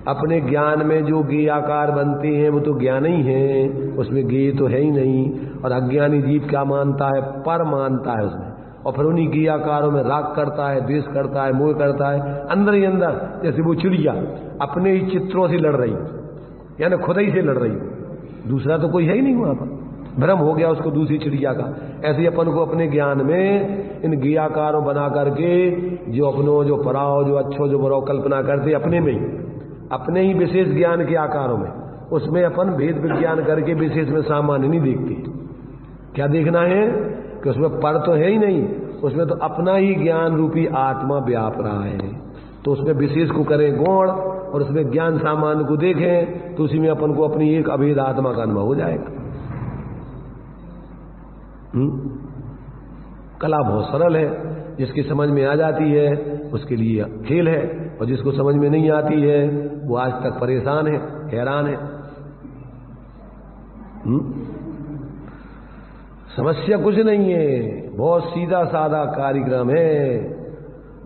अपने ज्ञान में जो गे आकार बनते हैं वो तो ज्ञान ही है, उसमें गे तो है ही नहीं। और अज्ञानी जीव क्या मानता है? पर मानता है उसमें, और फिर उन्हीं गे आकारों में राग करता है, द्वेष करता है, मोह करता है अंदर ही अंदर। जैसे वो चिड़िया अपने ही चित्रों से लड़ रही, यानी खुद ही से लड़ रही, दूसरा तो कोई है ही नहीं वहां पर। भ्रम हो गया उसको दूसरी चिड़िया का। ऐसे अपन को अपने ज्ञान में इन गे आकारों बना करके जो अपनों जो पराओ जो अच्छो जो बुराओ कल्पना करते अपने में ही, अपने ही विशेष ज्ञान के आकारों में, उसमें अपन भेद विज्ञान करके विशेष में सामान्य नहीं देखते। क्या देखना है कि उसमें पर तो है ही नहीं, उसमें तो अपना ही ज्ञान रूपी आत्मा व्याप रहा है। तो उसमें विशेष को करें गौण और उसमें ज्ञान सामान्य को देखें तो उसी में अपन को अपनी एक अभेद आत्मा का अनुभव हो जाएगा। कला बहुत सरल है, जिसकी समझ में आ जाती है उसके लिए खेल है, और जिसको समझ में नहीं आती है वो आज तक परेशान है, हैरान है। समस्या कुछ नहीं है, बहुत सीधा साधा कार्यक्रम है।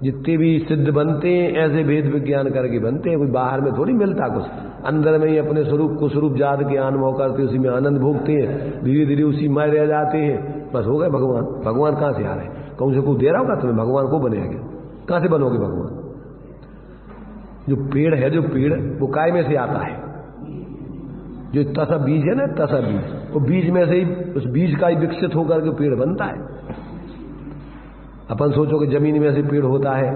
जितने भी सिद्ध बनते हैं ऐसे भेद विज्ञान करके बनते हैं, कोई बाहर में थोड़ी मिलता कुछ। अंदर में ही अपने स्वरूप को स्वरूप जात के अनुभव करते, उसी में आनंद भोगते हैं, धीरे धीरे उसी में रह जाते हैं। बस हो गए भगवान। भगवान कहाँ से आ रहे हैं? कौन से को दे रहा होगा तुम्हें? भगवान को बनेगा? कहाँ से बनोगे भगवान? जो पेड़ है, जो पेड़ वो काय में से आता है? जो इतना सा बीज है ना, इतना सा बीज, वो बीज में से ही, उस बीज का ही विकसित होकर के पेड़ बनता है। अपन सोचो कि जमीन में से पेड़ होता है,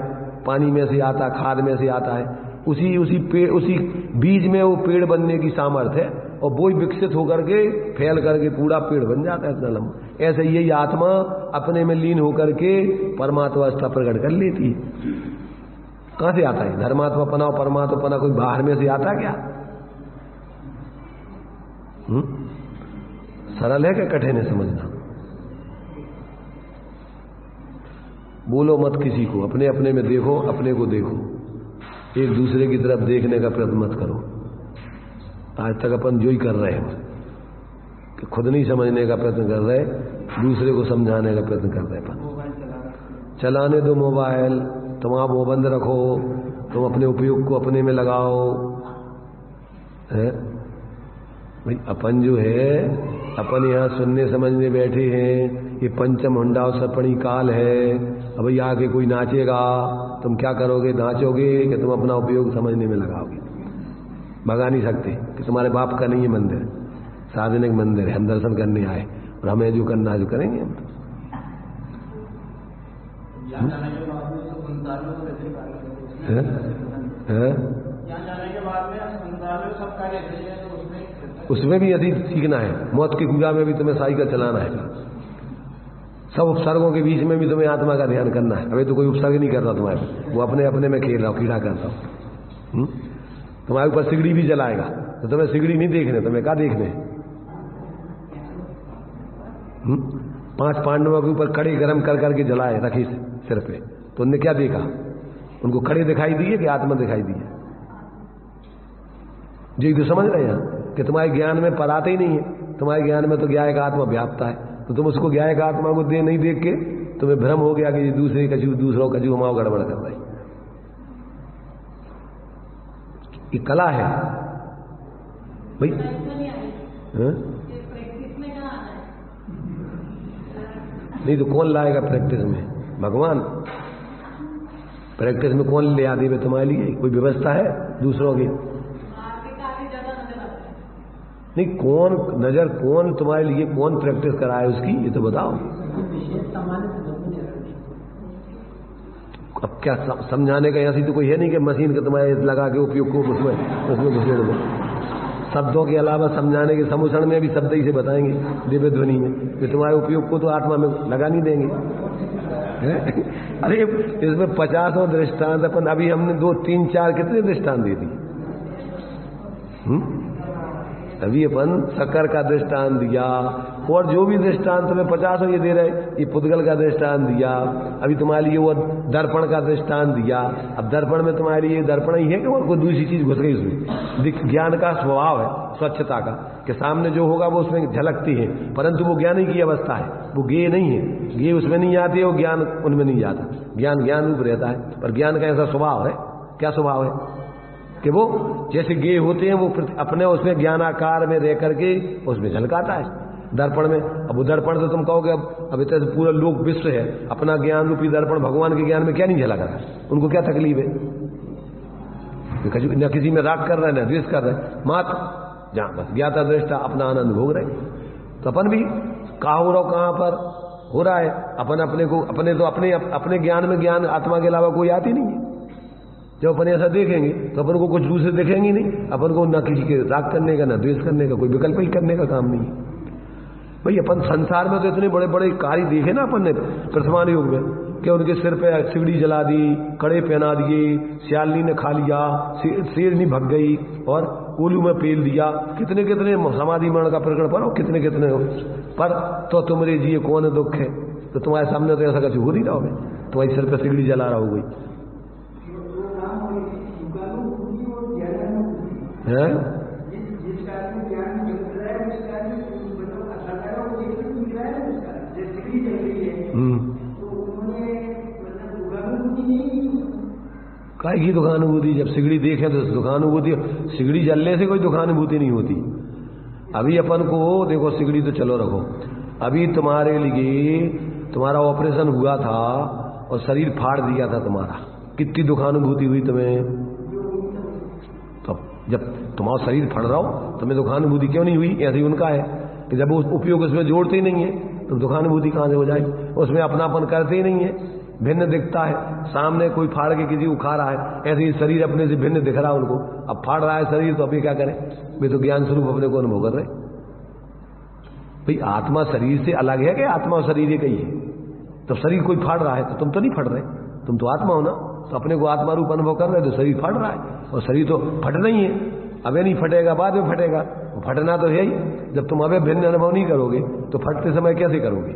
पानी में से आता, खाद में से आता है, उसी पेड़ उसी बीज में वो पेड़ बनने की सामर्थ्य है, और वो ही विकसित होकर के फैल करके पूरा पेड़ बन जाता है इतना लंबा। ऐसे यही आत्मा अपने में लीन होकर के परमात्मा अवस्था प्रकट कर लेती है। कहां से आता है? धर्मात्मा पना और परमात्मा पना कोई बाहर में से आता क्या? सरल है क्या कठिन है समझना? बोलो मत किसी को, अपने अपने में देखो, अपने को देखो, एक दूसरे की तरफ देखने का प्रयत्न मत करो। आज तक अपन जो ही कर रहे हैं कि खुद नहीं समझने का प्रयत्न कर रहे, दूसरे को समझाने का प्रयत्न कर रहे। अपन चलाने दो मोबाइल, तुम आप वो बंद रखो, तुम अपने उपयोग को अपने में लगाओ। है भाई, अपन जो है अपन यहाँ सुनने समझने बैठे हैं, ये पंचम हुंडा सपणी काल है। अब भाई आके कोई नाचेगा, तुम क्या करोगे? नाचोगे कि तुम अपना उपयोग समझने में लगाओगे? भगा नहीं सकते कि तुम्हारे बाप का नहीं है मंदिर, सार्वजनिक मंदिर है, हम दर्शन करने आए और हमें जो करना है जो करेंगे हम। उसमें भी यदि सीखना है, मौत की कुआ में भी तुम्हें साइकिल चलाना है, सब उपसर्गों के बीच में भी तुम्हें आत्मा का ध्यान करना है। अभी तो कोई उपसर्ग नहीं कर रहा तुम्हारे, वो अपने अपने में खेल रहा हो, कीड़ा करता हो। तुम्हारे ऊपर सिगड़ी भी जलाएगा तो तुम्हें सिगड़ी नहीं देखने, तुम्हें क्या देखने? 5 पांडवों के ऊपर कड़े गर्म कर करके जलाए रखी सिर पे, तो उनने क्या देखा? उनको कड़े दिखाई दिए कि आत्मा दिखाई दी है? जो तो समझ रहे हैं कि तुम्हारे ज्ञान में पर आते ही नहीं है। तुम्हारे ज्ञान में तो ज्ञायक आत्मा व्याप्ता है, तो तुम उसको ज्ञायक आत्मा को नहीं देख के तुम्हें भ्रम हो गया कि ये दूसरे कछु दूसरों कछु हमाओ गड़बड़ कर रही। ये कला है भाई। नहीं तो कौन लाएगा प्रैक्टिस में? भगवान। प्रैक्टिस में कौन ले आदि में तुम्हारे लिए? कोई व्यवस्था है दूसरों की? नहीं, कौन नजर, कौन तुम्हारे लिए कौन प्रैक्टिस कराए उसकी, ये तो बताओ। अब क्या समझाने का ऐसी तो कोई है नहीं कि मशीन का तुम्हारे लगा के उपयोग को उसमें घुसेड़ दो। शब्दों के अलावा समझाने के समुषण में भी शब्द ही से बताएंगे दिव्य ध्वनि में कि तुम्हारे उपयोग को तो आत्मा में लगा नहीं देंगे। अरे इसमें 50 दृष्टांत अपन, अभी हमने 2 3 4 कितने दृष्टांत दे दी? अभी अपन शक्कर का दृष्टांत दिया, और जो भी दृष्टांत में 50 ये दे रहे, ये पुद्गल का दृष्टांत दिया, अभी तुम्हारे लिए वो दर्पण का दृष्टांत दिया। अब दर्पण में तुम्हारे लिए दर्पण ही है कि और कोई दूसरी चीज घुस गई उसमें? ज्ञान का स्वभाव है स्वच्छता का, कि सामने जो होगा वो उसमें झलकती है, परंतु वो ज्ञान की अवस्था है, वो ज्ञेय नहीं है। ज्ञेय उसमें नहीं आती है, वो ज्ञान उनमें नहीं जाता। ज्ञान ज्ञान रूप रहता है, पर ज्ञान का ऐसा स्वभाव है। क्या स्वभाव है? कि वो जैसे ज्ञेय होते हैं, वो अपने उसमें ज्ञानाकार में रह करके उसमें झलकाता है दर्पण में। अब वो दर्पण तो तुम कहोगे अब इतना पूरा लोक विश्व है, अपना ज्ञान रूपी दर्पण भगवान के ज्ञान में क्या नहीं झलक रहा है? उनको क्या तकलीफ है? न किसी में राग कर रहा है, न द्वेष कर रहा है, मात्र जहां बस ज्ञाता दृष्टा अपना आनंद भोग रहे। तो अपन भी कहाँ हो रहा हो, कहां पर हो रहा है? अपन अपने को अपने ज्ञान में ज्ञान आत्मा के अलावा कोई आती नहीं है। जब अपन ऐसा देखेंगे तो अपन को कुछ दूसरे दिखेंगे नहीं, अपन को न किसी के राग करने का, न द्वेष करने का, कोई विकल्प ही करने का काम नहीं है। भाई अपन संसार में तो इतने बड़े बड़े कार्य देखे ना अपन ने वर्तमान युग में, कि उनके सिर पे सिगड़ी जला दी, कड़े पहना दिए, सियालनी ने खा लिया, शेरनी भग गई और कोलू में पेल दिया, कितने कितने समाधि मरण का प्रकरण पर, कितने कितने पर तो तुम्हारे जिये कौन दुख है? तो तुम्हारे सामने तो ऐसा कुछ हो नहीं रहा होगा, तुम्हारी सिर पे सिगड़ी जला रहा हो गई है? काय की दुखानुभूति? जब सिगड़ी देखे तो दुखानुभूति, सिगड़ी जलने से कोई दुखानुभूति नहीं होती। अभी अपन को देखो, सिगड़ी तो चलो रखो, अभी तुम्हारे लिए तुम्हारा ऑपरेशन हुआ था और शरीर फाड़ दिया था तुम्हारा, कितनी दुखानुभूति हुई तुम्हें? तो जब तुम्हारा शरीर फट रहा हो तुम्हें दुखानुभूति क्यों नहीं हुई? ऐसे ही उनका है कि जब उस उपयोग उसमें जोड़ते ही नहीं है तो दुखानुभूति कहां से हो जाएगी? उसमें अपनापन करते ही नहीं है, भिन्न दिखता है। सामने कोई फाड़ के किसी को खा रहा है, ऐसे ही शरीर अपने से भिन्न दिख रहा है उनको। अब फाड़ रहा है शरीर तो अभी क्या करें? वे तो ज्ञान स्वरूप अपने को अनुभव कर रहे। भाई आत्मा शरीर से अलग है कि आत्मा शरीर एक ही है? तो शरीर कोई फाड़ रहा है तो तुम तो नहीं फट रहे, तुम तो आत्मा हो ना, तो अपने को आत्मा रूप अनुभव कर रहे, तो शरीर फट रहा है और शरीर तो फट नहीं है। अबे नहीं फटेगा, बाद में फटेगा, फटना तो है ही। जब तुम अबे भिन्न अनुभव नहीं करोगे तो फटते समय कैसे करोगे?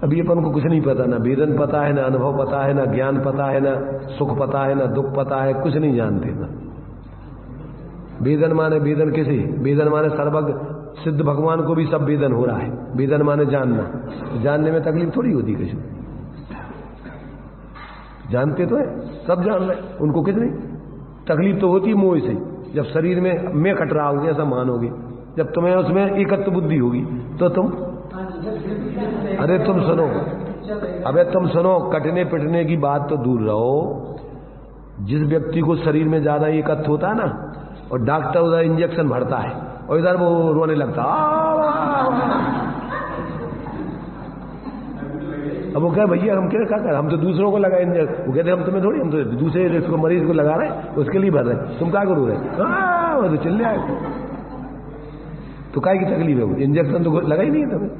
अभी अपन को कुछ नहीं पता, ना वेदन पता है, ना अनुभव पता है, ना ज्ञान पता है, ना सुख पता है, ना दुख पता है, कुछ नहीं जानते ना। वेदन माने वेदन किसे? वेदन माने सर्वज्ञ सिद्ध भगवान को भी सब वेदन हो रहा है। वेदन माने जानना, जानने में तकलीफ थोड़ी होती किसी, जानते तो है, सब जान रहे, उनको कितनी तकलीफ तो होती मोह से। जब शरीर में मैं कट रहा होगी ऐसा मानोगे, जब तुम्हें उसमें एकत्व बुद्धि होगी तो तुम, अरे तुम सुनो, अबे तुम सुनो, कटने पिटने की बात तो दूर रहो। जिस व्यक्ति को शरीर में ज्यादा एकत्व होता है ना, और डॉक्टर उधर इंजेक्शन भरता है और इधर वो रोने लगता, अब वो कहे भैया हम क्या कर, हम तो दूसरों को लगा इंजेक्शन। वो कहते हम तुम्हें थोड़ी, हम तो दूसरे को मरीज को लगा रहे हैं, उसके लिए भर रहे, तुम क्या करो रहे? तो चिल्ले आए तो काय की तकलीफ है? वो इंजेक्शन तो लगा ही नहीं है तुम्हें।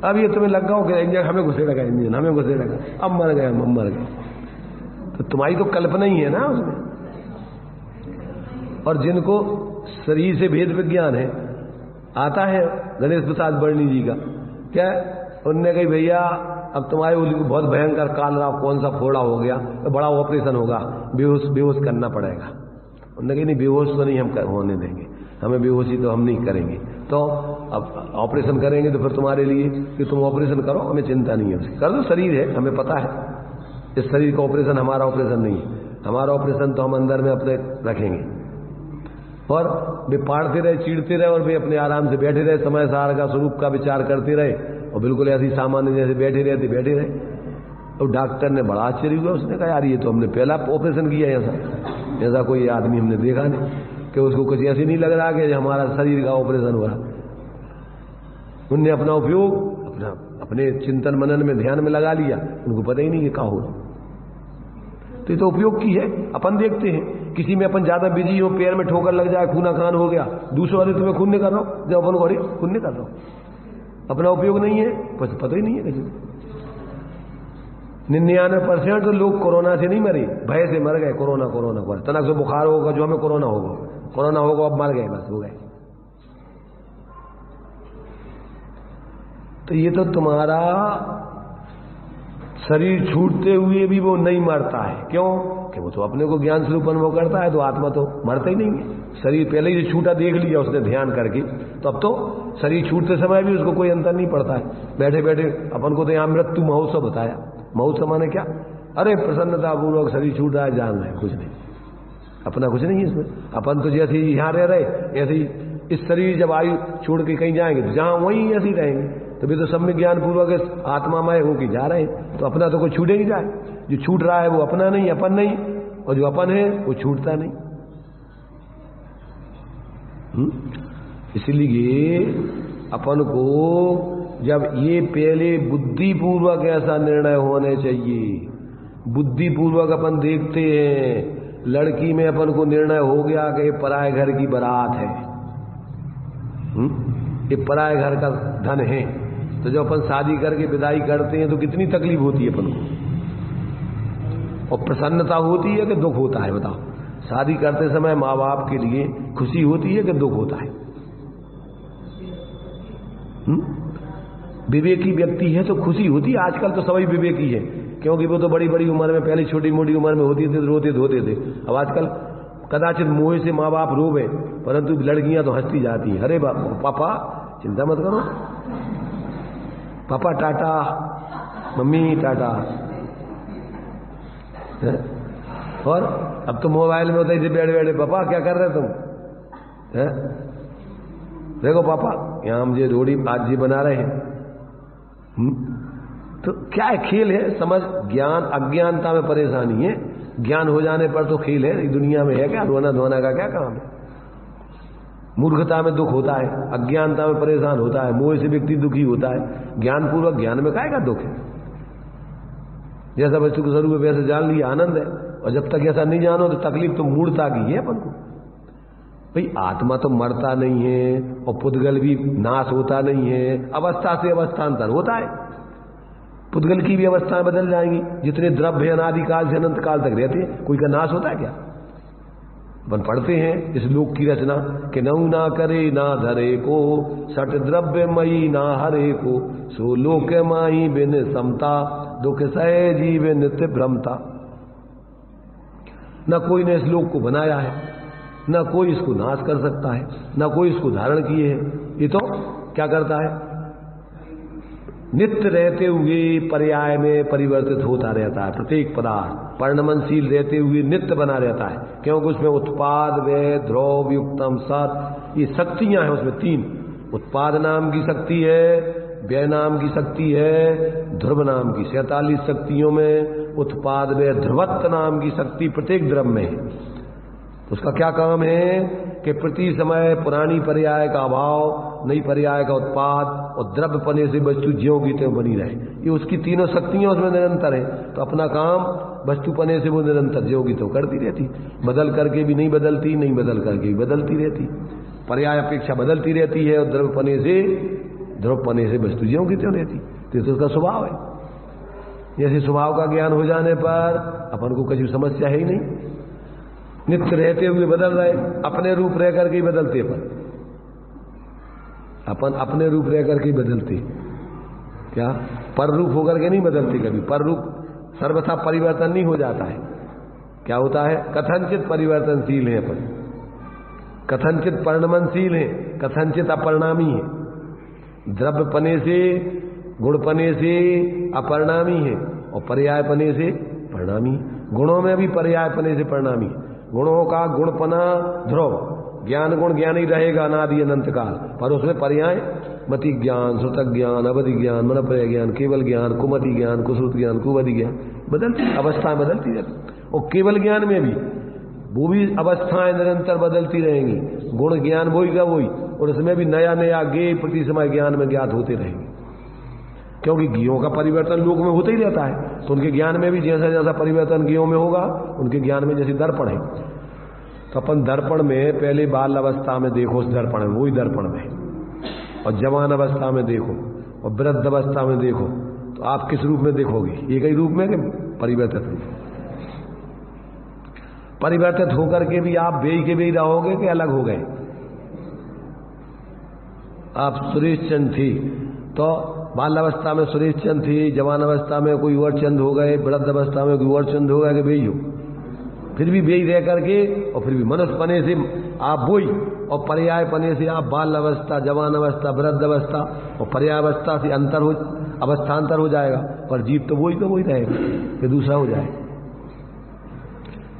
अब ये तुम्हें लगा हो कि इंजेक्शन हमें घुसे लगा, इंजन हमें घुसे लगा, अब मर गए, हम मर गए। तो तुम्हारी तो कल्पना ही है ना उसमें। और जिनको शरीर से भेद विज्ञान है, आता है गणेश प्रसाद बर्णी जी का, क्या उनने कही भैया अब तुम्हारे बहुत भयंकर काल रहा, कौन सा फोड़ा हो गया, तो बड़ा ऑपरेशन होगा, बेहोश बेहोश करना पड़ेगा। उन्होंने कहा नहीं बेहोश तो नहीं हम होने देंगे, हमें बेहोशी तो हम नहीं करेंगे। तो अब ऑपरेशन करेंगे तो फिर तुम्हारे लिए कि तुम ऑपरेशन करो, हमें चिंता नहीं है उसकी, कर दो, शरीर है, हमें पता है इस शरीर का ऑपरेशन हमारा ऑपरेशन नहीं है, हमारा ऑपरेशन तो हम अंदर में अपने रखेंगे। और वे पाड़ते रहे, चीड़ते रहे और वे अपने आराम से बैठे रहे, समय सार का स्वरूप का विचार करते रहे और बिल्कुल ऐसी सामान्य जैसे बैठे रहे। तो डॉक्टर ने बड़ा आश्चर्य हुआ, उसने कहा यार ये तो हमने पहला ऑपरेशन किया है, ऐसा कोई आदमी हमने देखा नहीं कि उसको कुछ ऐसे नहीं लग रहा कि हमारा शरीर का ऑपरेशन हो रहा। उनने अपना उपयोग अपने चिंतन मनन में ध्यान में लगा लिया, उनको पता ही नहीं कि क्या हो रहा। तो ये तो उपयोग की है। अपन देखते हैं किसी में अपन ज्यादा बिजी हो, पैर में ठोकर लग जाए, खूना खान हो गया, दूसरों वाले तुम्हें खून नहीं कर रहा हूं, जब अपन को अरे खून नहीं कर रहा हूं, अपना उपयोग नहीं है, पता ही नहीं है किसी को। 99% तो लोग कोरोना से नहीं मरे, भय से मर गए। कोरोना पर तनक से बुखार होगा जो हमें कोरोना होगा, अब मर गए, बस हो गए। तो ये तो तुम्हारा शरीर छूटते हुए भी वो नहीं मरता है। क्यों? कि वो तो अपने को ज्ञान स्वरूप अनुभव करता है, तो आत्मा तो मरता ही नहीं है। शरीर पहले ही छूटा देख लिया उसने ध्यान करके, तो अब तो शरीर छूटते समय भी उसको कोई अंतर नहीं पड़ता है। बैठे बैठे अपन को तो यहाँ मृत्यु महोत्सव बताया। महोत्सव माने क्या? अरे प्रसन्नता पूर्वक शरीर छूट रहा है, जान रहे, कुछ नहीं, अपना कुछ नहीं है इसमें। अपन तो जैसे यहाँ रह रहे ऐसे ही इस शरीर जब आयु छोड़ के कहीं जाएंगे तो जहां वहीं ऐसे ही रहेंगे। तो भी तो सब में ज्ञान पूर्वक आत्मामय होकर जा रहे हैं, तो अपना तो कोई छूटे नहीं जाए। जो छूट रहा है वो अपना नहीं, अपन नहीं, और जो अपन है वो छूटता नहीं। इसलिए अपन को जब ये पहले बुद्धिपूर्वक ऐसा निर्णय होने चाहिए। बुद्धिपूर्वक अपन देखते हैं लड़की में अपन को निर्णय हो गया कि पराये घर की बारात है, ये पराये घर का धन है। तो जब अपन शादी करके विदाई करते हैं तो कितनी तकलीफ होती है अपन को, और प्रसन्नता होती है कि दुख होता है? बताओ। शादी करते समय माँ बाप के लिए खुशी होती है कि दुख होता है? विवेकी व्यक्ति है तो खुशी होती है। आजकल तो सभी विवेकी है, क्योंकि वो तो बड़ी बड़ी उम्र में, पहले छोटी मोटी उम्र में होती थी, रोते धोते थे। अब आजकल कदाचित मोह से माँ बाप रोवे, परंतु लड़कियां तो हंसती जाती हैं। अरे पापा चिंता मत करो, पापा टाटा, मम्मी टाटा। और अब तो मोबाइल में होता है, बैठे बैठे पापा क्या कर रहे तुम? देखो पापा यहां हम ये रोटी आज जी बना रहे हैं। तो क्या है? खेल है, समझ, ज्ञान। अज्ञानता में परेशानी है, ज्ञान हो जाने पर तो खेल है। दुनिया में है क्या रोना धोना का क्या काम है? मूर्खता में दुख होता है, अज्ञानता में परेशान होता है, मोह से व्यक्ति दुखी होता है। ज्ञान पूर्वक ज्ञान में काहे का दुख है? जैसा वस्तु के स्वरूप वैसे जान लिया आनंद है, और जब तक ऐसा नहीं जानो तो तकलीफ तो मूर्खता की है अपन को। भाई आत्मा तो मरता नहीं है, और पुद्गल भी नाश होता नहीं है, अवस्था से अवस्थांतर होता है। पुद्गल की भी अवस्थाएं बदल जाएंगी। जितने द्रव्य अनादिकाल से अनंत काल तक रहते हैं, कोई का नाश होता है क्या? अपन पढ़ते हैं इस लोक की रचना कि नऊ ना करे ना धरे को, सट द्रव्य मई ना हरे को, सो लोक माई बिन समता, दुख सहे जीव नित्य भ्रमता। न कोई ने इस लोक को बनाया है, न कोई इसको नाश कर सकता है, न कोई इसको धारण किए है। ये तो क्या करता है? नित्य रहते हुए पर्याय में परिवर्तित होता रहता है। प्रत्येक पदार्थ परिणमनशील रहते हुए नित्य बना रहता है, क्योंकि उसमें उत्पाद, व्यय, ध्रुव, युक्तम, सत, ये शक्तियां हैं उसमें तीन। उत्पाद नाम की शक्ति है, व्यय नाम की शक्ति है, ध्रुव नाम की। 47 शक्तियों में उत्पाद, व्यय, ध्रुवत्व नाम की शक्ति प्रत्येक द्रव्य में है। उसका क्या काम है कि प्रति समय पुरानी पर्याय का अभाव, नई पर्याय का उत्पाद, और द्रव्य पने से वस्तु ज्यों की त्यों बनी रहे। ये उसकी तीनों शक्तियां उसमें निरंतर है। तो अपना काम वस्तु पने से वो निरंतर ज्यों की त्यों करती रहती, बदल करके भी नहीं बदलती, नहीं बदल करके भी बदलती रहती। पर्याय अपेक्षा बदलती रहती है, और द्रव्य पने से, ध्रुव पने से वस्तु ज्यों की त्यों रहती। तो उसका स्वभाव है। जैसे स्वभाव का ज्ञान हो जाने पर अपन को कभी समस्या है ही नहीं। नित्य रहते हुए बदल रहे, अपने रूप रह करके ही बदलते। अपन अपने रूप रह करके ही बदलते, क्या पर रूप होकर के नहीं बदलते कभी। पर रूप सर्वथा परिवर्तन नहीं हो जाता है। क्या होता है? कथनचित परिवर्तनशील है अपन, कथनचित परिणमनशील है, कथनचित अपरिणामी है। द्रव्य पने से, गुण पने से अपरिणामी है और पर्याय पने से परिणामी। गुणों में भी पर्याय पने से परिणामी। गुणों का गुणपना ध्रुव, ज्ञान गुण ज्ञान ही रहेगा अनादि अनंत काल, पर उसमें पर्याय मति ज्ञान, श्रुतक ज्ञान, अवधि ज्ञान, मनप्रय ज्ञान, केवल ज्ञान, कुमति ज्ञान, कुश्रुत ज्ञान, कुवधि ज्ञान, बदलती अवस्थाएं बदलती रहती। और केवल ज्ञान में भी वो भी अवस्थाएं निरंतर बदलती रहेंगी। गुण ज्ञान वही का वही, और उसमें भी नया नया ज्ञेय प्रति समय ज्ञान में ज्ञात होते रहेंगे, क्योंकि ज्ञों का परिवर्तन लोक में होता ही रहता है। तो उनके ज्ञान में भी जैसा जैसा परिवर्तन ज्ञों में होगा, उनके ज्ञान में जैसे दर्पण है, तो अपन दर्पण में पहले बाल अवस्था में देखो, उस दर्पण में वही दर्पण में, और जवान अवस्था में देखो और वृद्ध अवस्था में देखो, तो आप किस रूप में देखोगे? एक ही रूप में कि परिवर्तित रूप? परिवर्तित होकर के भी आप बेई के बेई रहोगे कि अलग हो गए? आप सुरेश चंद थी तो बाल अवस्था में सुरेश चंद थी, जवान अवस्था में कोई और चंद हो गए, वृद्ध अवस्था में कोई और चंद हो गए कि बेई हो? फिर भी बेई रह करके, और फिर भी मनुष्य पने से आप वही, और पर्याय पने से आप बाल अवस्था, जवान अवस्था, वृद्ध अवस्था, और पर्याय अवस्था से अंतर हो, अवस्थांतर हो जाएगा, पर जीव तो वही रहेगा कि दूसरा हो जाएगा।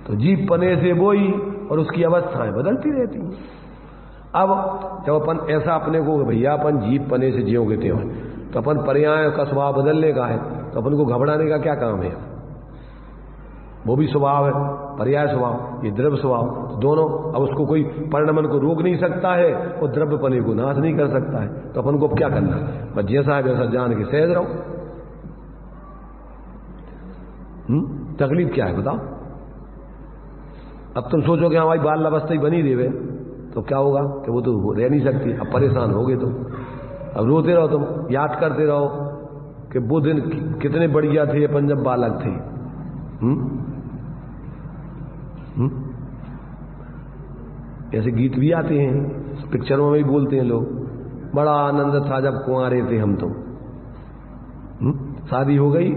तो जीव पने से वही, और उसकी अवस्थाएं बदलती रहती हैं। अब जब अपन ऐसा अपने को भैया अपन जीव पने से ज्यों कहते हो, तो अपन पर्याय का स्वभाव बदलने का है, तो अपन को घबराने का क्या काम है? वो भी स्वभाव है, पर्याय स्वभाव, ये द्रव्य स्वभाव, तो दोनों। अब उसको कोई परिणमन को रोक नहीं सकता है और द्रव्य पने को नाश नहीं कर सकता है, तो अपन को क्या करना? बस जैसा है वैसा जान के सहज रहो। तकलीफ क्या है बताओ? अब तुम सोचो कि हाँ भाई बाल अवस्था ही बनी देवे, तो क्या होगा कि वो तो रह नहीं सकती। अब परेशान हो गए तुम, अब रोते रहो, तुम याद करते रहो कि वो दिन कितने बढ़िया थे अपन जब बालक थे। ऐसे गीत भी आते हैं, पिक्चरों में भी बोलते हैं लोग, बड़ा आनंद था जब कुंवारे थे हम तो। शादी हो गई,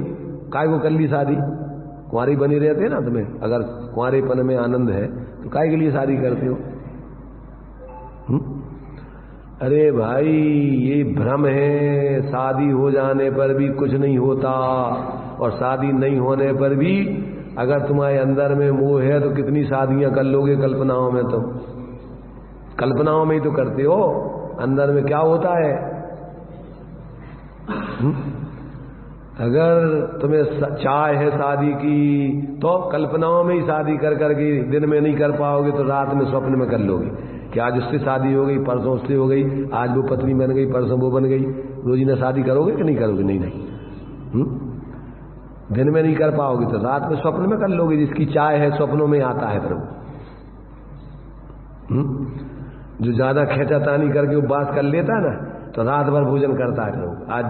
काय को कर ली शादी? कुंवारी बनी रहते हैं ना तुम्हें, अगर कुंवारेपन में आनंद है तो काय के लिए शादी करते हो? अरे भाई ये भ्रम है, शादी हो जाने पर भी कुछ नहीं होता, और शादी नहीं होने पर भी अगर तुम्हारे अंदर में मोह है तो कितनी शादियां कर लोगे कल्पनाओं में। तो कल्पनाओं में ही तो करते हो, अंदर में क्या होता है? अगर तुम्हें चाह है शादी की तो कल्पनाओं में ही शादी कर करके दिन में नहीं कर पाओगे तो रात में स्वप्न में कर लोगे कि आज उससे शादी हो गई, परसों उससे हो गई, आज वो पत्नी बन गई, परसों वो बन गई। रोजीना शादी करोगे कि नहीं करोगे? नहीं। दिन में नहीं कर पाओगे तो रात में स्वप्न में कर लोगे। जिसकी चाह है स्वप्नों में आता है प्रभु। जो ज्यादा खेचातानी करके उपवास कर लेता है ना, तो रात भर भोजन करता है प्रभु। आज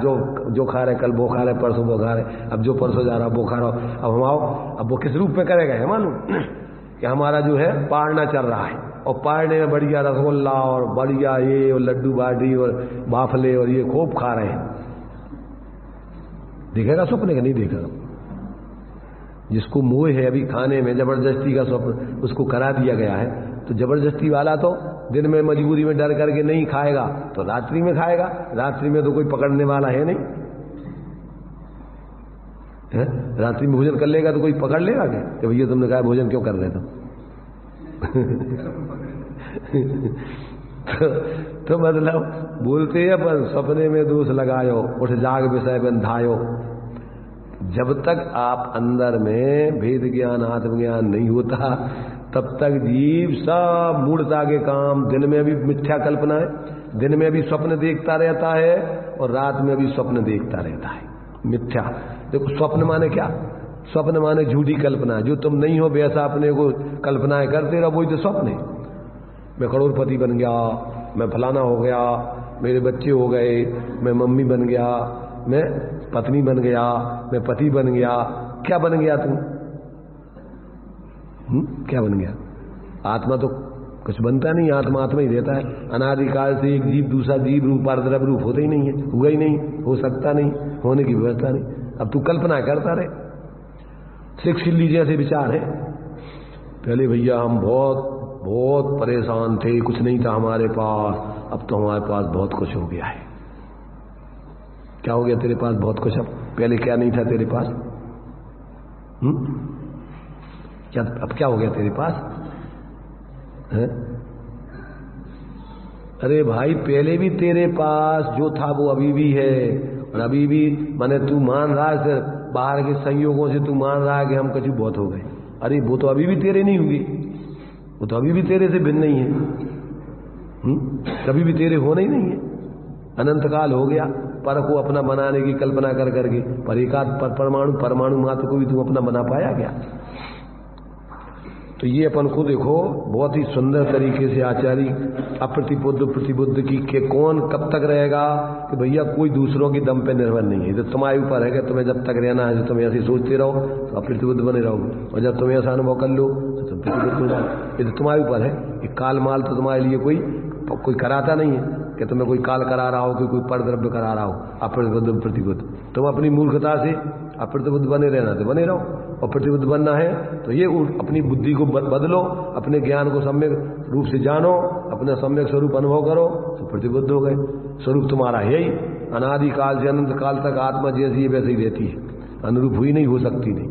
जो खा रहे, कल वो खा रहे, परसों वो खा रहे, अब जो परसों जा रहा वो खा रहा। अब हम आओ, अब वो किस रूप में करेगा है मालूम? कि हमारा जो है पारना चल रहा है, और पारने में बढ़िया रसगुल्ला और बढ़िया ये और लड्डू बाटी और बाफले और ये खूब खा रहे हैं। दिखेगा स्वप्न का? नहीं देखेगा। जिसको मोह है अभी खाने में, जबरदस्ती का स्वप्न उसको करा दिया गया है, तो जबरदस्ती वाला तो दिन में मजबूरी में डर करके नहीं खाएगा तो रात्रि में खाएगा। रात्रि में तो कोई पकड़ने वाला है नहीं है? रात्रि में भोजन कर लेगा तो कोई पकड़ लेगा क्या कि भैया तुमने कहा भोजन क्यों कर रहे थे? तो मतलब बोलते हैं पर सपने में दोष लगायो, उठ जाग विषय बंधायो। जब तक आप अंदर में भेद ज्ञान, आत्मज्ञान नहीं होता, तब तक जीव सब मूढ़ता के काम, दिन में भी मिथ्या कल्पना है, दिन में भी स्वप्न देखता रहता है और रात में भी स्वप्न देखता रहता है। मिथ्या देखो, स्वप्न माने क्या? स्वप्न माने झूठी कल्पना। जो तुम नहीं हो वैसा अपने को कल्पनाएं करते रहो, वही तो स्वप्न है। मैं करोड़पति बन गया, मैं फलाना हो गया, मेरे बच्चे हो गए, मैं मम्मी बन गया, मैं पत्नी बन गया, मैं पति बन गया। क्या बन गया तुम? क्या बन गया? आत्मा तो कुछ बनता नहीं, आत्मा आत्मा ही रहता है। अनादिकाल से एक जीव दूसरा जीव रूप और द्रव्य रूप होता ही नहीं है, हुआ ही नहीं, हो सकता नहीं, होने की व्यवस्था नहीं। अब तू कल्पना करता रहे। 6 सिल्ली जैसे विचार है। पहले भैया हम बहुत बहुत परेशान थे, कुछ नहीं था हमारे पास, अब तो हमारे पास बहुत कुछ हो गया है। क्या हो गया तेरे पास? बहुत कुछ। अब पहले क्या नहीं था तेरे पास? क्या अब क्या हो गया तेरे पास है? अरे भाई पहले भी तेरे पास जो था वो अभी भी है, और अभी भी माने तू मान रहा है बाहर के संयोगों से, तू मान रहा है कि हम कछु बहुत हो गए। अरे वो तो अभी भी तेरे नहीं होगी, वो तो अभी भी तेरे से भिन्न नहीं है। कभी भी तेरे होना ही नहीं है। अनंत काल हो गया, पर को अपना बनाने की कल्पना कर करके, पर एकाध परमाणु मात्र को भी तू अपना बना पाया क्या? तो ये अपन को देखो बहुत ही सुंदर तरीके से आचार्य अप्रतिबुद्ध प्रतिबुद्ध की के कौन कब तक रहेगा कि भैया कोई दूसरों की दम पे निर्भर नहीं है। तो तुम्हारे ऊपर है कि तुम्हें जब तक रहना है, तुम ऐसे सोचते रहो तो अप्रतिबुद्ध बने रहोगे, और जब तुम्हें ऐसा अनुभव कर लो तो तुम प्रतिबुद्ध हो जाओ। ये तो तुम्हारे ऊपर है। ये काल माल तो तुम्हारे लिए कोई कराता नहीं है कि तुम्हें कोई काल करा रहा हो, कि कोई परद्रव्य करा रहा हो। अप्रतिबुद्ध प्रतिबुद्ध, तुम अपनी मूर्खता से अप्रतिबुद्ध बने रहना तो बने रहो, और प्रतिबुद्ध बनना है तो ये अपनी बुद्धि को बदलो, अपने ज्ञान को सम्यक रूप से जानो, अपना सम्यक स्वरूप अनुभव करो तो प्रतिबुद्ध हो गए। स्वरूप तुम्हारा है ही, अनादि काल से अनंत काल तक आत्मा जैसी है वैसे ही रहती है, अनुरूप हुई नहीं, हो सकती नहीं।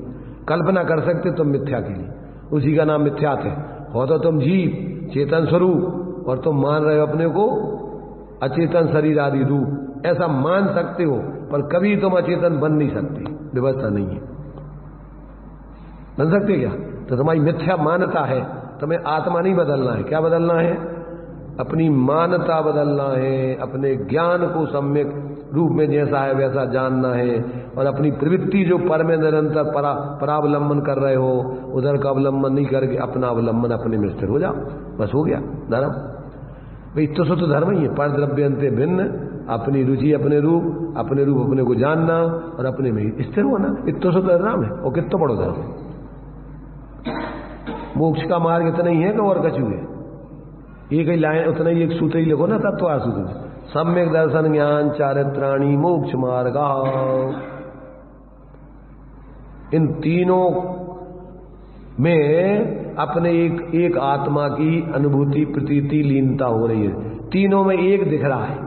कल्पना कर सकते तुम मिथ्या के लिए, उसी का नाम मिथ्यात है। हो तो तुम जीव चेतन स्वरूप, और तुम मान रहे हो अपने को अचेतन शरीर आदि रूप, ऐसा मान सकते हो, पर कभी तुम अचेतन बन नहीं सकते, व्यवस्था नहीं है। बन सकते क्या? तो तुम्हारी मिथ्या मान्यता है, तुम्हें आत्मा नहीं बदलना है। क्या बदलना है? अपनी मान्यता बदलना है, अपने ज्ञान को सम्यक रूप में जैसा है वैसा जानना है, और अपनी प्रवृत्ति जो पर में निरंतर परावलंबन कर रहे हो, उधर का अवलंबन नहीं करके अपना अवलंबन अपने में स्थिर हो जाओ, बस हो गया धर्म। भाई तो सो तो धर्म ही है, पर द्रव्यंते भिन्न, अपनी रुचि अपने रूप अपने को जानना और अपने में स्थिर होना, इतो सो तो धर्म है। और कितना बड़ो धर्म है। मोक्ष का मार्ग इतना ही है कि और कछु है? एक ही लाइन, उतना ही एक सूत्र ही लिखो ना, तत्व सूत्र में सम्यक दर्शन ज्ञान चारित्राणी मोक्ष मार्ग। इन तीनों में अपने एक आत्मा की अनुभूति प्रतीति लीनता हो रही है। तीनों में एक दिख रहा है,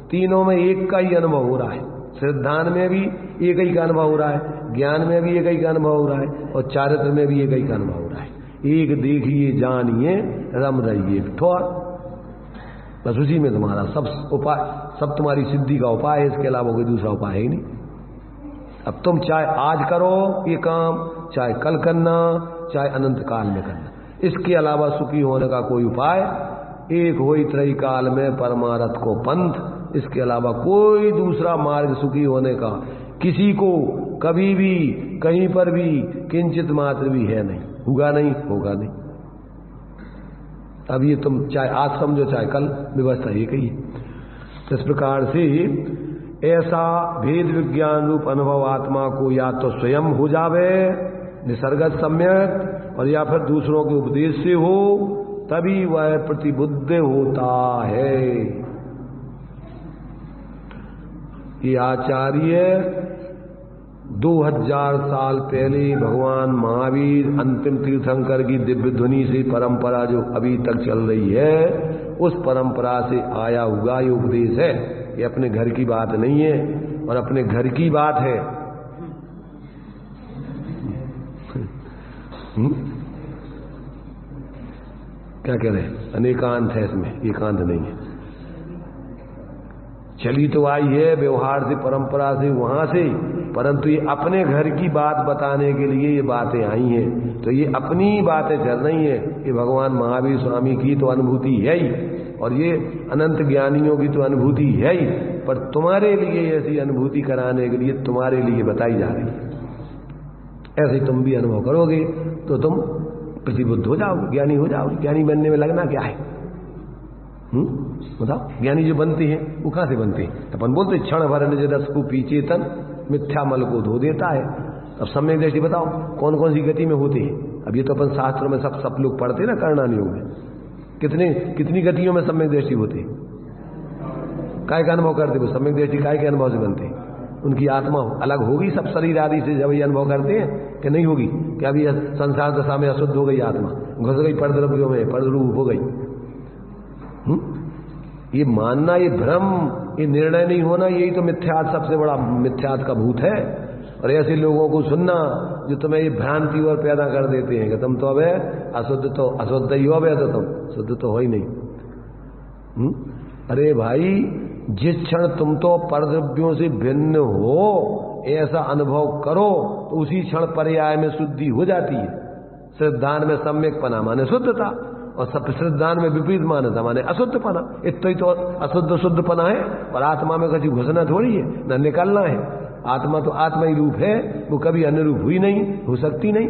तीनों में एक का ही अनुभव हो रहा है। श्रद्धान में भी एक ही का अनुभव हो रहा है, ज्ञान में भी एक ही का अनुभव हो रहा है, और चारित्र में भी एक ही का अनुभव हो रहा है। एक देखिए जानिए रम रहिए ठोर, बस उसी में तुम्हारा सब उपाय, सब तुम्हारी सिद्धि का उपाय है। इसके अलावा कोई दूसरा उपाय है ही नहीं। अब तुम चाहे आज करो ये काम, चाहे कल करना, चाहे अनंत काल में करना, इसके अलावा सुखी होने का कोई उपाय एक होई त्रयी काल में परमारथ को पंथ, इसके अलावा कोई दूसरा मार्ग सुखी होने का किसी को कभी भी कहीं पर भी किंचित मात्र भी है नहीं, होगा नहीं, होगा नहीं। अब ये तुम चाहे आज समझो चाहे कल, व्यवस्था एक ही है। इस प्रकार से ऐसा भेद विज्ञान रूप अनुभव आत्मा को या तो स्वयं हो जावे निसर्गत सम्यक, और या फिर दूसरों के उपदेश से हो, तभी वह प्रतिबुद्ध होता है। ये आचार्य 2000 साल पहले भगवान महावीर अंतिम तीर्थंकर की दिव्य ध्वनि से परंपरा जो अभी तक चल रही है, उस परंपरा से आया हुआ ये उपदेश है। ये अपने घर की बात नहीं है, और अपने घर की बात है। क्या कह रहे हैं? अनेकांत है इसमें, एकांत नहीं है। चली तो आई है व्यवहार से, परंपरा से, वहां से, परंतु ये अपने घर की बात बताने के लिए ये बातें आई हैं। तो ये अपनी बातें चल रही हैं। ये भगवान महावीर स्वामी की तो अनुभूति है ही, और ये अनंत ज्ञानियों की तो अनुभूति है ही, पर तुम्हारे लिए ऐसी अनुभूति कराने के लिए तुम्हारे लिए बताई जा रही है। ऐसे तुम भी अनुभव करोगे तो तुम प्रतिबुद्ध हो जाओगे, ज्ञानी हो जाओगे। ज्ञानी बनने में लगना क्या है? बताओ। ज्ञानी जो बनते हैं वो कहां से बनते हैं? अपन बोलते क्षण भर निज रस को पीछे तन मिथ्या मल को धो देता है। अब सम्यक दृष्टि बताओ कौन कौन सी गति में होती है? अब ये तो अपन शास्त्रों में सब लोग पढ़ते ना, करणान योग में कितनी गतियों में सम्यक दृष्टि होती है? काय का अनुभव करते हो? सम्यक दृष्टि काय के अनुभव से बनते हैं? उनकी आत्मा अलग होगी सब शरीर आदि से जब ये अनुभव करते हैं कि नहीं होगी? क्या अभी संसार दशा में अशुद्ध हो गई आत्मा, घुस गई परद्रव्यों में, परद्रूप हो गई? ये मानना, ये भ्रम, ये निर्णय नहीं होना, यही तो मिथ्यात, सबसे बड़ा मिथ्यात का भूत है। और ऐसे लोगों को सुनना जो तुम्हें ये भ्रांति और पैदा कर देते हैं कि तुम तो अब अशुद्ध ही हो, अब तो तुम शुद्ध तो हो ही नहीं। अरे भाई, जिस क्षण तुम तो परद्रव्यों से भिन्न हो ऐसा अनुभव करो तो उसी क्षण पर्याय में शुद्धि हो जाती है। श्रद्धान में सम्यक पना माने शुद्धता, और सब श्रद्धान में विपरीत मान्यता माने अशुद्ध पना। इतना ही तो अशुद्ध शुद्ध पना है। और आत्मा में कभी घुसना थोड़ी है, न निकलना है। आत्मा तो आत्मा ही रूप है, वो कभी अन्य रूप हुई नहीं, हो सकती नहीं।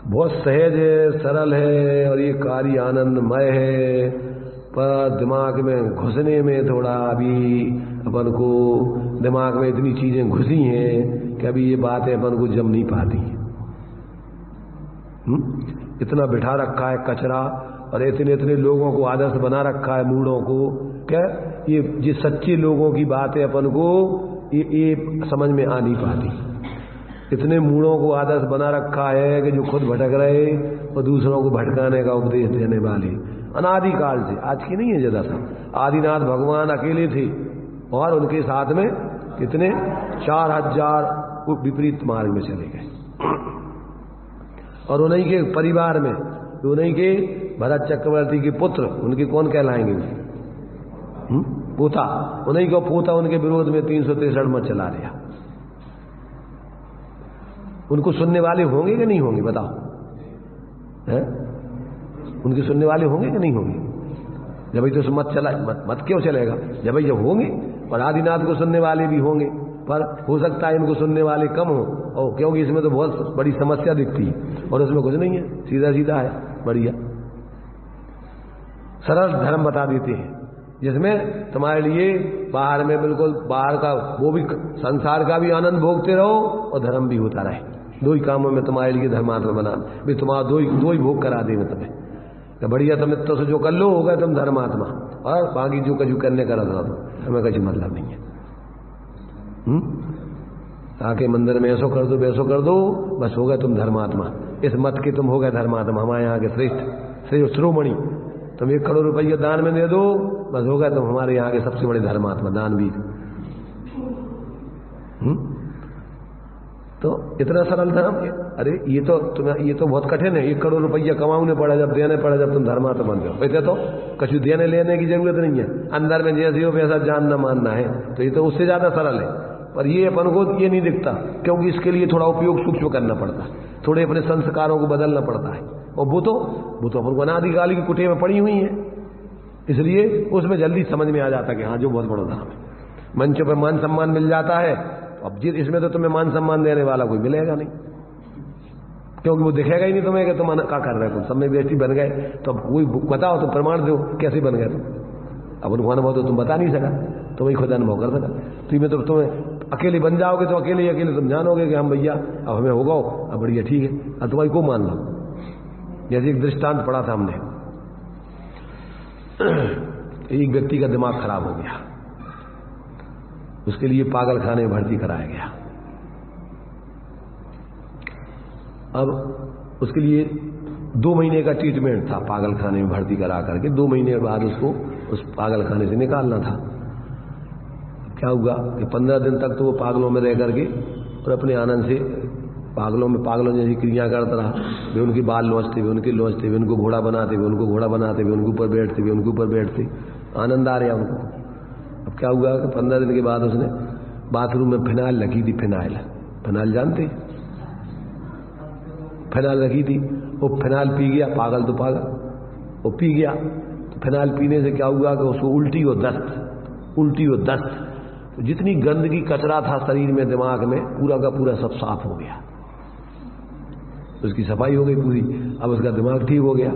बहुत सहज है, सरल है, और ये कार्य आनंदमय है। पर दिमाग में घुसने में थोड़ा अभी अपन को दिमाग में इतनी चीजें घुसी हैं कि अभी ये बातें अपन को जम नहीं पाती। इतना बिठा रखा है कचरा, और इतने इतने लोगों को आदर्श बना रखा है, मूढ़ों को। क्या ये सच्चे लोगों की बातें अपन को ये समझ में आ नहीं पाती। इतने मूढ़ों को आदर्श बना रखा है कि जो खुद भटक रहे और दूसरों को भटकाने का उपदेश देने वाले, अनादिकाल से, आज की नहीं है ज्यादा सा। आदिनाथ भगवान अकेले थे और उनके साथ में कितने 4000 विपरीत मार्ग में चले गए। और उन्हीं के परिवार में, उन्हीं के भरत चक्रवर्ती के पुत्र, उनके कौन कहलाएंगे? पोता, उन्हीं को पोता उनके विरोध में 363 मत चला दिया। उनको सुनने वाले होंगे कि नहीं होंगे? बताओ, हैं? उनके सुनने वाले होंगे कि नहीं होंगे? जब भाई तो मत चला, मत क्यों चलेगा? जब भाई जब होंगे, और आदिनाथ को सुनने वाले भी होंगे, पर हो सकता है इनको सुनने वाले कम हो, और क्योंकि इसमें तो बहुत बड़ी समस्या दिखती है, और उसमें कुछ नहीं है, सीधा सीधा है, बढ़िया सरल धर्म बता देते हैं, जिसमें तुम्हारे लिए बाहर में बिल्कुल बाहर का वो भी संसार का भी आनंद भोगते रहो और धर्म भी होता रहे। दो ही कामों में तुम्हारे लिए धर्मात्मा बना भी, तुम्हारा दो ही भोग करा देंगे तुम्हें। तो बढ़िया, तुम इतना से जो कर लो होगा तुम धर्मात्मा, और बाकी जो कजू करने का रहा तो हमें कुछ मतलब नहीं है। आके मंदिर में ऐसो कर दो वैसो कर दो, बस हो गए तुम धर्मात्मा। इस मत के तुम हो गए धर्मात्मा, हमारे यहाँ के श्रेष्ठ शिरोमणि। तुम 1 करोड़ रुपया दान में दे दो, बस हो गए तुम हमारे यहाँ के सबसे बड़े धर्मात्मा, दानवीर। तो इतना सरल धर्म। अरे ये तो बहुत कठिन है। 1 करोड़ रुपया कमाने पड़ा, जब देने पड़ा, जब तुम धर्मात्मा बन जाओ। वैसे तो कुछ देने लेने की जरूरत नहीं है, अंदर में जैसे हो वैसा जानना मानना है, तो ये तो उससे ज्यादा सरल है। पर ये अपन को ये नहीं दिखता, क्योंकि इसके लिए थोड़ा उपयोग सूक्ष्म करना पड़ता है, थोड़े अपने संस्कारों को बदलना पड़ता है। और वो तो अपन को अनादिकाल की कुटिया में पड़ी हुई है, इसलिए उसमें जल्दी समझ में आ जाता कि हाँ जो बहुत बड़ा धर्म है। मंचों पर मान सम्मान मिल जाता है, अब इसमें तो तुम्हें मान सम्मान देने वाला कोई मिलेगा नहीं, क्योंकि वो दिखेगा ही नहीं तुम्हें कि तुम क्या कर रहे हो। तुम सब में व्यक्ति बन गए, तो अब कोई बताओ, तो प्रमाण दो कैसे बन गए तुम। अब उनको अनुभव तो तुम बता नहीं सका, तुम ही खुद अनुभव कर सका। तो मैं तो तुम्हें अकेले बन जाओगे तो अकेले तुम जानोगे कि हम भैया अब हमें होगा, अब बढ़िया ठीक है, अब तुम्हारी को मान लो। जैसे एक दृष्टांत पढ़ा था हमने, एक व्यक्ति का दिमाग खराब हो गया, उसके लिए पागल खाने में भर्ती कराया गया। अब उसके लिए 2 महीने का ट्रीटमेंट था, पागल खाने में भर्ती करा करके 2 महीने बाद उसको उस पागल खाने से निकालना था। क्या हुआ कि 15 दिन तक तो वो पागलों में रह करके और अपने आनंद से पागलों जैसी क्रिया करता रहा। वे उनके बाल नोचते, वे उनके नोचते, वे उनको घोड़ा बनाते, वे उनको घोड़ा बनाते, वे उनके ऊपर बैठते, वे उनके ऊपर बैठते, आनंद आ रहा उनको। अब क्या हुआ कि 15 दिन के बाद उसने बाथरूम में फिनाइल रखी थी। फिनाइल जानते, फिनाइल रखी थी, वो फिनाइल पी गया, पागल तो पागल, वो पी गया। तो फिनाइल पीने से क्या हुआ कि उसको उल्टी और दस्त, तो जितनी गंदगी कचरा था शरीर में, दिमाग में, पूरा का पूरा सब साफ हो गया, उसकी सफाई हो गई पूरी। अब उसका दिमाग ठीक हो गया।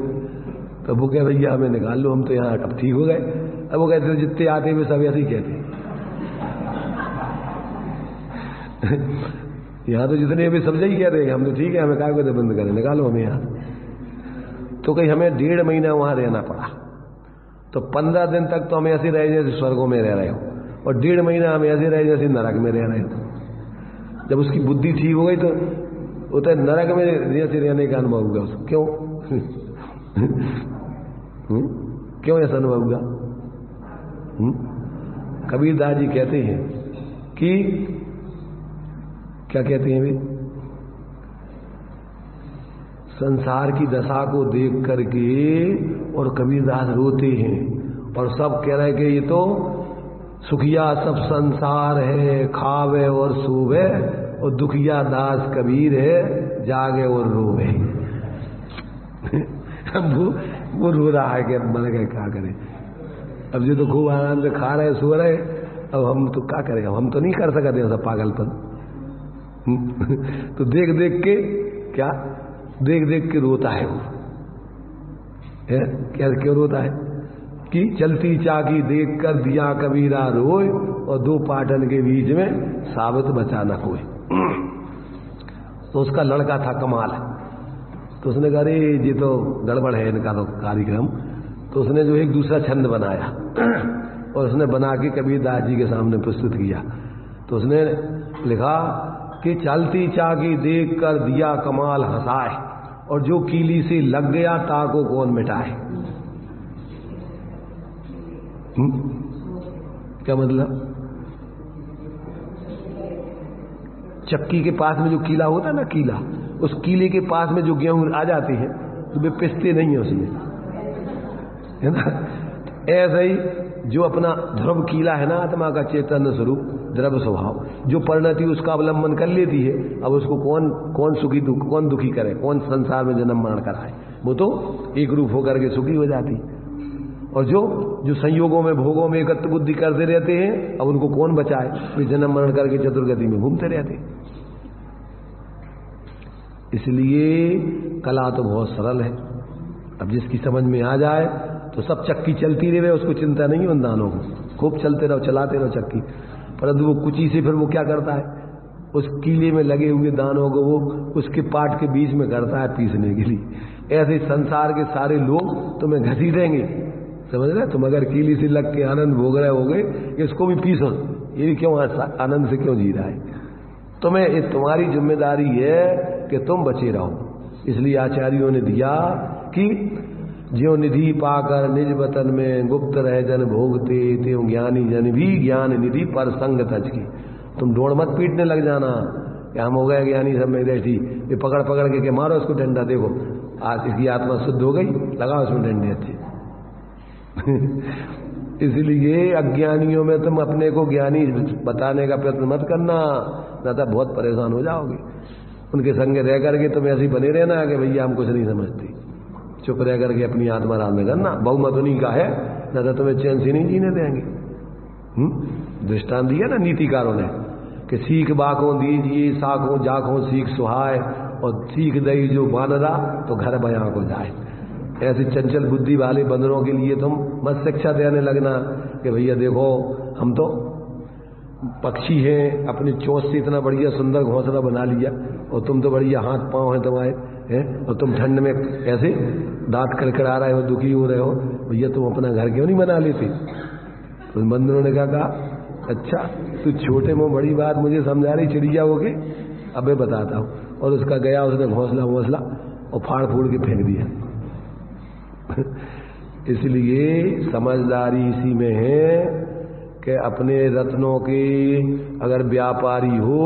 तो वो कहे भैया हमें निकाल लो, हम तो यहाँ अब ठीक हो गए। अब वो कहते जितने आते हुए सब ऐसे ही कहते यहाँ तो जितने भी सब यही कह रहे हैं हम तो ठीक है, हमें क्या बंद करें, निकालो हमें यहाँ। तो कहीं हमें 1.5 महीना वहां रहना पड़ा। तो 15 दिन तक तो हम ऐसे रहे जैसे स्वर्गों में रह रहे हो, और 1.5 महीना हम ऐसे रहे जैसे नरक में रह रहे हो। जब उसकी बुद्धि ठीक हो गई तो वो तो नरक में जैसे रहने का अनुभव होगा उसको। क्यों क्यों ऐसा अनुभव होगा? कबीरदास जी कहते हैं कि क्या कहते हैं वे, संसार की दशा को देख करके और कबीरदास रोते हैं, और सब कह रहे कि ये तो सुखिया सब संसार है, खावे और सोवे, और दुखिया दास कबीर है, जागे और रोवे। वो रो रहा है कि मन के क्या करें, अब ये तो खूब आनंद से खा रहे सो रहे, अब हम तो क्या करें, हम तो नहीं कर सकते ऐसा पागलपन। तो देख देख के क्या, देख देख के रोता है वो। क्या क्यों रोता है कि चलती चाकी देख कर दिया कबीरा रोए, और 2 पाटन के बीच में साबित बचा न कोई। तो उसका लड़का था कमाल, तो उसने कहा अरे ये तो गड़बड़ है इनका तो कार्यक्रम। तो उसने जो एक दूसरा छंद बनाया और उसने बना के कबीरदास जी के सामने प्रस्तुत किया। तो उसने लिखा कि चलती चाकी देख कर दिया कमाल हंसाए, और जो कीली से लग गया ताको कौन मिटाए। क्या मतलब? चक्की के पास में जो कीला होता है ना, कीला, उस कीले के पास में जो गेहूं आ जाते हैं तो वे पिसते नहीं है उसमें, है ना। ऐसा ही जो अपना ध्रुव कीला है ना, आत्मा का चैतन्य स्वरूप द्रव्य स्वभाव, जो परिणति उसका अवलंबन कर लेती है, अब उसको कौन सुखी कौन दुखी करे, कौन संसार में जन्म मरण कराए, वो तो एक रूप होकर के सुखी हो जाती। और जो संयोगों में भोगों में एकत्र बुद्धि करते रहते हैं, अब उनको कौन बचाए, वे जन्म मरण करके चतुर्गति में घूमते रहते। इसलिए कला तो बहुत सरल है, अब जिसकी समझ में आ जाए तो सब चक्की चलती रहे, उसको चिंता नहीं उन दानों को, खूब चलते रहो, चलाते रहो चक्की। परंतु वो कुची से फिर वो क्या करता है, उस कीले में लगे हुए दानों को वो उसके पाट के बीच में करता है पीसने के लिए। ऐसे संसार के सारे लोग तुम्हें घसीटेंगे, समझ रहे, तुम अगर कीली से लग के आनंद भोग रहे होगे, इसको भी पीसो, ये भी क्यों आनंद से क्यों जी रहा है। तुम्हें तुम्हारी जिम्मेदारी है कि तुम बचे रहो। इसलिए आचार्यों ने दिया कि ज्यों निधि पाकर निज वतन में गुप्त रह जन भोगते, त्यों ज्ञानी जन भी ज्ञान निधि पर संग तज की। तुम ढोड़ मत पीटने लग जाना कि हम हो गए ज्ञानी, सब में बैठी, ये पकड़ पकड़ के मारो उसको डंडा, देखो आज इसकी आत्मा शुद्ध हो गई, लगाओ उसमें डंडे अच्छे। इसलिए अज्ञानियों में तुम अपने को ज्ञानी बताने का प्रयत्न मत करना, न तो बहुत परेशान हो जाओगे। उनके संग रह करके तुम ऐसे बने रहना कि भैया हम कुछ नहीं समझते, चुप रह करके अपनी आत्मा राम में करना। बहुमत उन्हीं का है, न तो तुम्हें चैन से नहीं जीने देंगे। दृष्टांत दिया ना नीतिकारों ने कि सीख बाकों दीजिए साखों जाखों सीख सुहाए, और सीख दई जो बानरा तो घर बयां को जाए। ऐसी चंचल बुद्धि वाले बंदरों के लिए तुम मत शिक्षा देने लगना कि भैया देखो हम तो पक्षी हैं, अपनी चोंच से इतना बढ़िया सुंदर घोंसला बना लिया, और तुम तो बढ़िया हाथ पांव हैं तुम्हारे हैं, और तुम ठंड में ऐसे दांत कड़कड़ा रहे हो, दुखी हो रहे हो, भैया तुम अपना घर क्यों नहीं बना लेते। तो बंदरों ने क्या कहा, अच्छा तू छोटे में बड़ी बात मुझे समझा रही चिड़िया हो के, अबे बताता हूँ। और उसका गया, उसने घोंसला और फाड़ फूड़ के फेंक दिया। इसलिए समझदारी इसी में है कि अपने रत्नों के अगर व्यापारी हो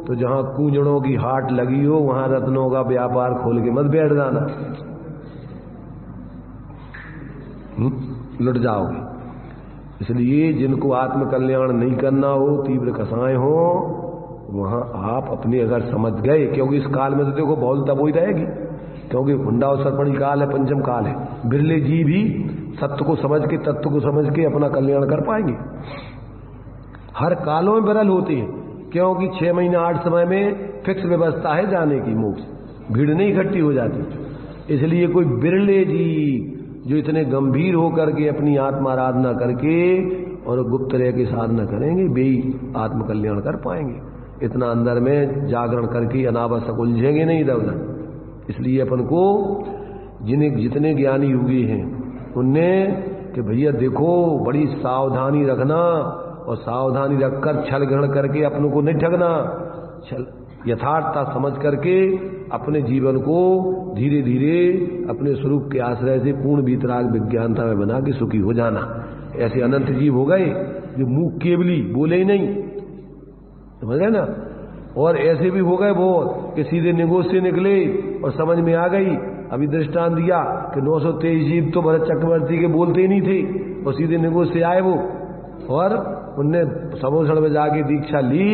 तो जहां कूंजड़ों की हाट लगी हो वहां रत्नों का व्यापार खोल के मत बैठ जाना, लुट जाओगे। इसलिए जिनको आत्मकल्याण नहीं करना हो, तीव्र कसाएं हो, वहां आप अपने अगर समझ गए, क्योंकि इस काल में तो देखो बहुत तब ही रहेगी, क्योंकि हुंडा और सरपणी काल है, पंचम काल है। बिरले जी भी सत्य को समझ के, तत्व को समझ के अपना कल्याण कर पाएंगे। हर कालों में विरल होते हैं, क्योंकि 6 महीने 8 समय में फिक्स व्यवस्था है जाने की, मोक्ष, भीड़ नहीं इकट्ठी हो जाती। इसलिए कोई बिरले जी जो इतने गंभीर होकर के अपनी आत्मा आराधना करके और गुप्त रह के साधना करेंगे, वे ही आत्मकल्याण कर पाएंगे। इतना अंदर में जागरण करके अनावश्यक उलझेंगे नहीं इधर उधर। इसलिए अपन को जितने ज्ञानी हुए हैं उनने कि भैया देखो बड़ी सावधानी रखना, और सावधानी रखकर छल ग्रहण करके अपनों को नहीं ठगना, छल यथार्थता समझ करके अपने जीवन को धीरे धीरे अपने स्वरूप के आश्रय से पूर्ण वीतराग विज्ञानता में बना के सुखी हो जाना। ऐसे अनंत जीव हो गए जो मुंह केवली बोले ही नहीं, समझ रहे ना। और ऐसे भी हो गए बहुत कि सीधे निगोज से निकले और समझ में आ गई। अभी दृष्टांत दिया कि 923 जीव तो भरत चक्रवर्ती के बोलते ही नहीं थे, और सीधे निगोज से आए वो, और उनने समोसण में जाके दीक्षा ली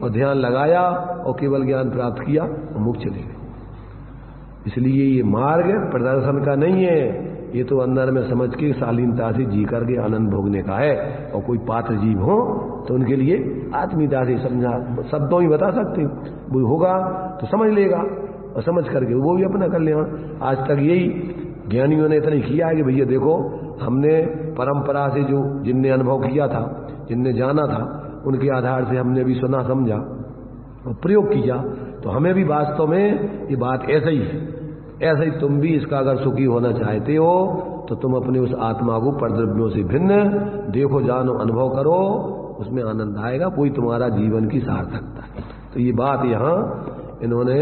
और ध्यान लगाया और केवल ज्ञान प्राप्त किया और मुक्त चले गए। इसलिए ये मार्ग प्रदर्शन का नहीं है, ये तो अंदर में समझ के शालीनता से जी करके आनंद भोगने का है। और कोई पात्र जीव हो तो उनके लिए आत्मीयता से समझा, शब्दों ही बता सकते, वो होगा तो समझ लेगा और समझ करके वो भी अपना कर लेगा। आज तक यही ज्ञानियों ने इतना ही किया है कि भैया देखो हमने परंपरा से जो जिनने अनुभव किया था, जिनने जाना था, उनके आधार से हमने भी सुना समझा और प्रयोग किया, तो हमें भी वास्तव में ये बात ऐसा ही है। ऐसा ही तुम भी इसका अगर सुखी होना चाहते हो तो तुम अपने उस आत्मा को परद्रव्यों से भिन्न देखो, जानो, अनुभव करो, उसमें आनंद आएगा, वही तुम्हारा जीवन की सार्थकता है। तो ये बात यहाँ इन्होंने,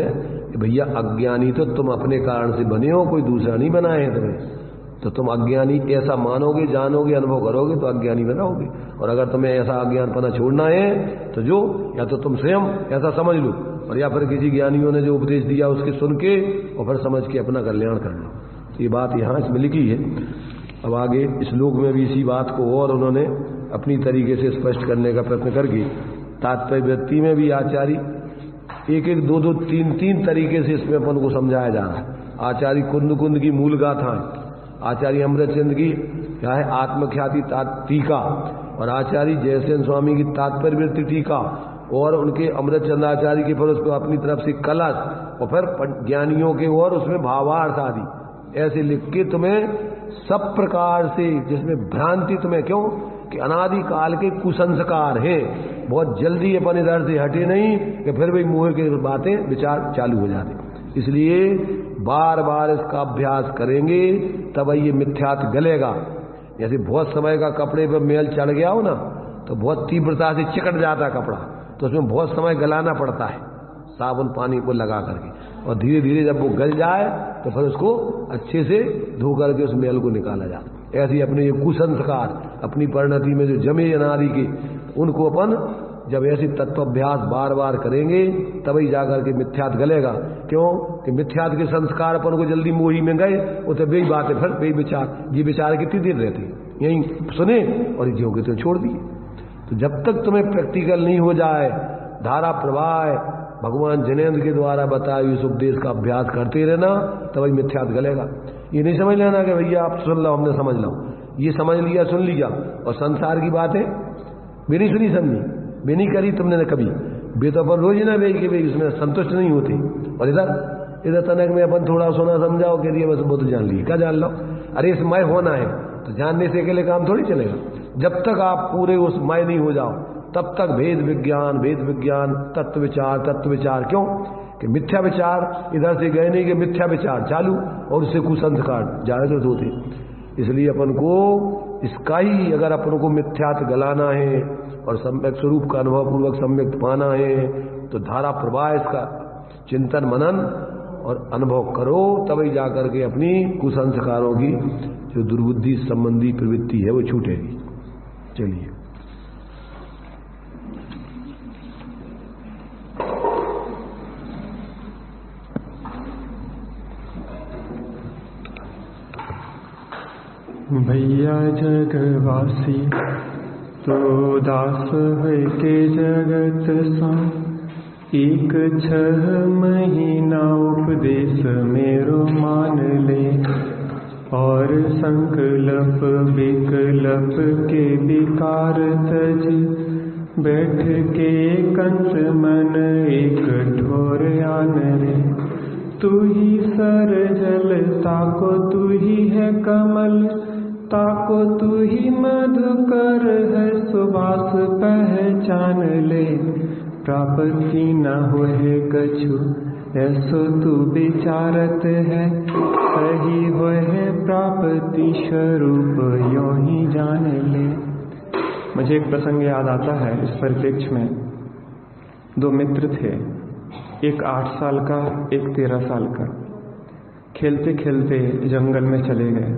भैया अज्ञानी तो तुम अपने कारण से बने हो, कोई दूसरा नहीं बनाए है तुम्हें, तो तुम अज्ञानी ऐसा मानोगे, जानोगे, अनुभव करोगे तो अज्ञानी बनाओगे। और अगर तुम्हें ऐसा अज्ञानपना छोड़ना है तो जो या तो तुम स्वयं ऐसा समझ लो, और या फिर किसी ज्ञानियों ने जो उपदेश दिया उसके सुन के और फिर समझ के अपना कल्याण कर लो। तो ये बात यहाँ इसमें लिखी है। अब आगे श्लोक में भी इसी बात को और उन्होंने अपनी तरीके से स्पष्ट करने का प्रयत्न करके तात्पर्य व्यक्ति में भी आचार्य एक एक दो दो तीन तीन तरीके से इसमें अपन को समझाया जा रहा है। आचार्य कुंद कुंद की मूल गाथा है, आचार्य अमृतचंद की क्या है आत्मख्याति टीका, और आचार्य जयसेन स्वामी की तात्पर्य वृत्ति टीका, और उनके अमृतचंद आचार्य के फिर उसको अपनी तरफ से कलश, और फिर ज्ञानियों के और उसमें भावार्थ आदि ऐसे लिख के तुम्हें सब प्रकार से, जिसमें भ्रांति तुम्हें क्यों कि अनादि काल के कुसंस्कार हैं, बहुत जल्दी अपन इधर से हटे नहीं कि फिर भी मुंह की बातें विचार चालू हो जाते। इसलिए बार बार इसका अभ्यास करेंगे तब ये मिथ्यात गलेगा। जैसे बहुत समय का कपड़े पर मेल चढ़ गया हो ना, तो बहुत तीव्रता से चिकट जाता कपड़ा, तो उसमें बहुत समय गलाना पड़ता है साबुन पानी को लगा करके, और धीरे धीरे जब वो गल जाए तो फिर उसको अच्छे से धो करके उस मेल को निकाला जाता। ऐसे अपने ये कुसंस्कार अपनी परिणति में जो जमे अनादि के, उनको अपन जब ऐसी तत्वाभ्यास बार बार करेंगे तभी जाकर के मिथ्यात गलेगा। क्यों कि मिथ्यात के संस्कार अपन को जल्दी मोही में गए, उसे वही बातें फिर वही विचार, ये विचार कितनी देर रहते यही सुने और ज्यों के तो छोड़ दिए। तो जब तक तुम्हें प्रैक्टिकल नहीं हो जाए, धारा प्रवाह भगवान जिनेंद्र के द्वारा बताए इस उपदेश का अभ्यास करते रहना, तभी मिथ्यात गलेगा। ये नहीं समझ लेना कि भैया आप सुन लो हमने समझ लो, ये समझ लिया सुन लिया, और संसार की बातें भी नहीं सुनी समझी, भी नहीं करी तुमने कभी, बे तो अपन रोज ना भाई कि भाई उसमें संतुष्ट नहीं होती। और इधर तनक में अपन थोड़ा सुना समझाओ के लिए बस वो तो जान लिए, क्या जान लो, अरे इस मय होना है तो जानने से अकेले काम थोड़ी चलेगा। जब तक आप पूरे उस मय नहीं हो जाओ तब तक भेद विज्ञान तत्व विचार क्यों कि मिथ्या विचार इधर से गए नहीं कि मिथ्या विचार चालू, और उससे कुसंस्कार ज्यादा होते। इसलिए अपन को इसका ही अगर अपन को मिथ्यात गलाना है और सम्यक स्वरूप का अनुभव पूर्वक सम्यक पाना है, तो धारा प्रवाह इसका चिंतन मनन और अनुभव करो, तभी जाकर के अपनी कुसंस्कारों की जो दुर्बुद्धि संबंधी प्रवृत्ति है वो छूटेगी। चलिए भैया जगवासी तो दास है के जगत सो, एक 6 महीना उपदेश मेरो मान ले, और संकल्प विकल्प के विकार तज, बैठ के कंस मन एक ठोर आन रे। तू ही सर जल ताको तू ही है कमल, ताको तू ही मधुकर है सुबास पहचान ले। प्राप्ति न होए कछु ऐसो तू विचारत है, सही होए प्राप्ति स्वरूप यों ही जान ले। मुझे एक प्रसंग याद आता है इस परिप्रेक्ष्य में। दो मित्र थे, एक 8 साल का, एक 13 साल का। खेलते खेलते जंगल में चले गए।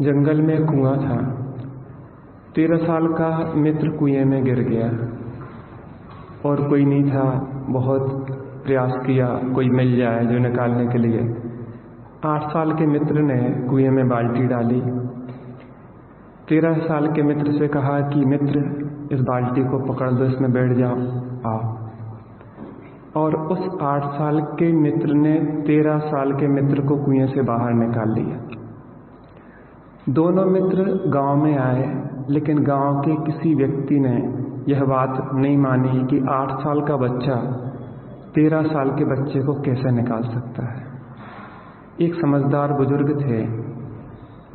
जंगल में कुआं था। 13 साल का मित्र कुएं में गिर गया और कोई नहीं था। बहुत प्रयास किया कोई मिल जाए जो निकालने के लिए। 8 साल के मित्र ने कुएं में बाल्टी डाली। 13 साल के मित्र से कहा कि मित्र इस बाल्टी को पकड़ दो, इसमें बैठ जाओ, आओ। और उस 8 साल के मित्र ने 13 साल के मित्र को कुएं से बाहर निकाल लिया। दोनों मित्र गांव में आए, लेकिन गांव के किसी व्यक्ति ने यह बात नहीं मानी कि 8 साल का बच्चा 13 साल के बच्चे को कैसे निकाल सकता है। एक समझदार बुजुर्ग थे,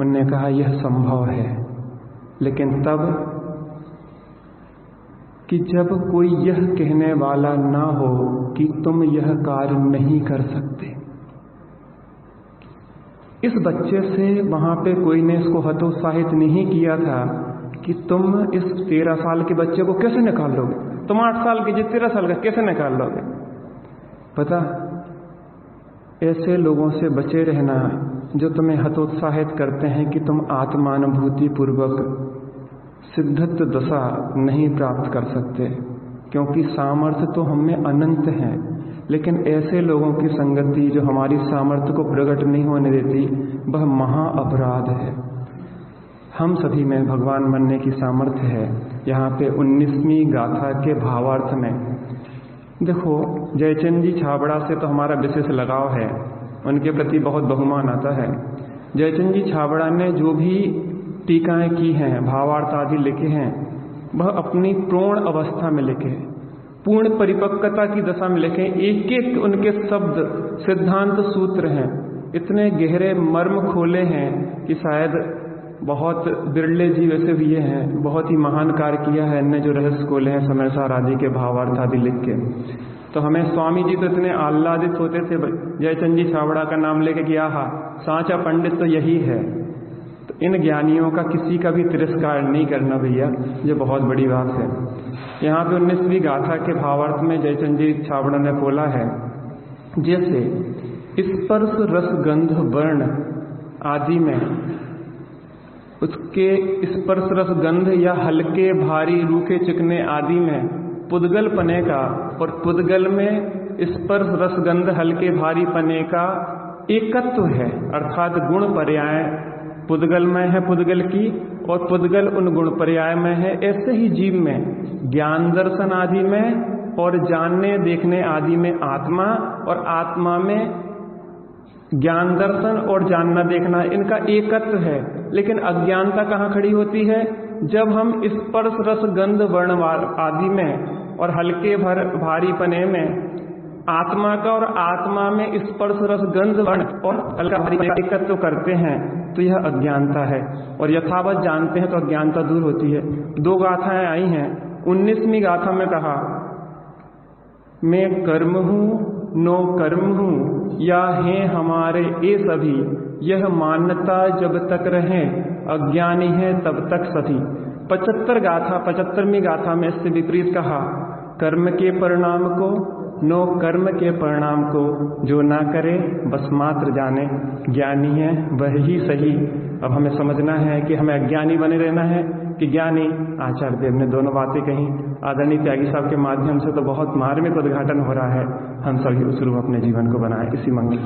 उनने कहा यह संभव है, लेकिन तब कि जब कोई यह कहने वाला ना हो कि तुम यह कार्य नहीं कर सकते। इस बच्चे से वहां पे कोई ने इसको हतोत्साहित नहीं किया था कि तुम इस 13 साल के बच्चे को कैसे निकाल लोगे, तुम 8 साल के 13 साल का कैसे निकाल लोगे। पता, ऐसे लोगों से बचे रहना जो तुम्हें हतोत्साहित करते हैं कि तुम आत्मानुभूति पूर्वक सिद्धत्व दशा नहीं प्राप्त कर सकते, क्योंकि सामर्थ्य तो हम में अनंत है। लेकिन ऐसे लोगों की संगति जो हमारी सामर्थ्य को प्रकट नहीं होने देती, वह महा अपराध है। हम सभी में भगवान बनने की सामर्थ्य है। यहाँ पे 19वीं गाथा के भावार्थ में देखो, जयचंद जी छाबड़ा से तो हमारा विशेष लगाव है, उनके प्रति बहुत बहुमान आता है। जयचंद जी छाबड़ा ने जो भी टीकाएं की हैं, भावार्थ आदि लिखे हैं, वह अपनी पूर्ण अवस्था में लिखे, पूर्ण परिपक्वता की दशा में लिखे। एक एक उनके शब्द सिद्धांत सूत्र हैं, इतने गहरे मर्म खोले हैं कि शायद बहुत बिरले जीव ऐसे हुए हैं। बहुत ही महान कार्य किया है इनने जो रहस्य खोले हैं समय सार आदि के भावार्थ आदि लिख के। तो हमें स्वामी जी तो इतने आह्लादित होते थे जयचंद जी छाबड़ा का नाम लेके कि आहा सांचा पंडित तो यही है। तो इन ज्ञानियों का किसी का भी तिरस्कार नहीं करना भैया, ये बहुत बड़ी बात है। यहाँ पे 19वीं गाथा के भावार्थ में जयचंद जी छाबड़ा ने बोला है, जैसे स्पर्श रस गंध वर्ण आदि में उसके स्पर्श रस गंध या हल्के भारी रूखे चिकने आदि में पुद्गल पने का और पुद्गल में स्पर्श रस गंध हल्के भारी पने का एकत्व है, अर्थात गुण पर्याय पुद्गल में है पुद्गल की और पुद्गल उन गुण पर्याय में है। ऐसे ही जीव में ज्ञान दर्शन आदि में और जानने देखने आदि में आत्मा, और आत्मा में ज्ञान दर्शन और जानना देखना, इनका एकत्व है। लेकिन अज्ञानता कहाँ खड़ी होती है? जब हम स्पर्श रस गंध वर्ण आदि में और हल्के भारी पने में आत्मा का और आत्मा में स्पर्श रस गंध वर्ण और हल्का भारी एकत्व करते हैं, तो यह अज्ञानता है। और यथावत जानते हैं तो अज्ञानता दूर होती है। 2 गाथाएं आई हैं। 19वीं गाथा में कहा, मैं कर्म हूँ नो कर्म हूँ या हैं हमारे ये सभी, यह मान्यता जब तक रहे अज्ञानी है तब तक सभी। 75वीं गाथा में इससे विपरीत कहा, कर्म के परिणाम को नो कर्म के परिणाम को जो ना करे बस मात्र जाने, ज्ञानी है वह ही सही। अब हमें समझना है कि हमें अज्ञानी बने रहना है कि ज्ञानी। आचार्य देव ने दोनों बातें कही। आदरणीय त्यागी साहब के माध्यम से तो बहुत मार्मिक उद्घाटन हो रहा है। हम सभी उस रूप अपने जीवन को बनाएं। इसी मंगल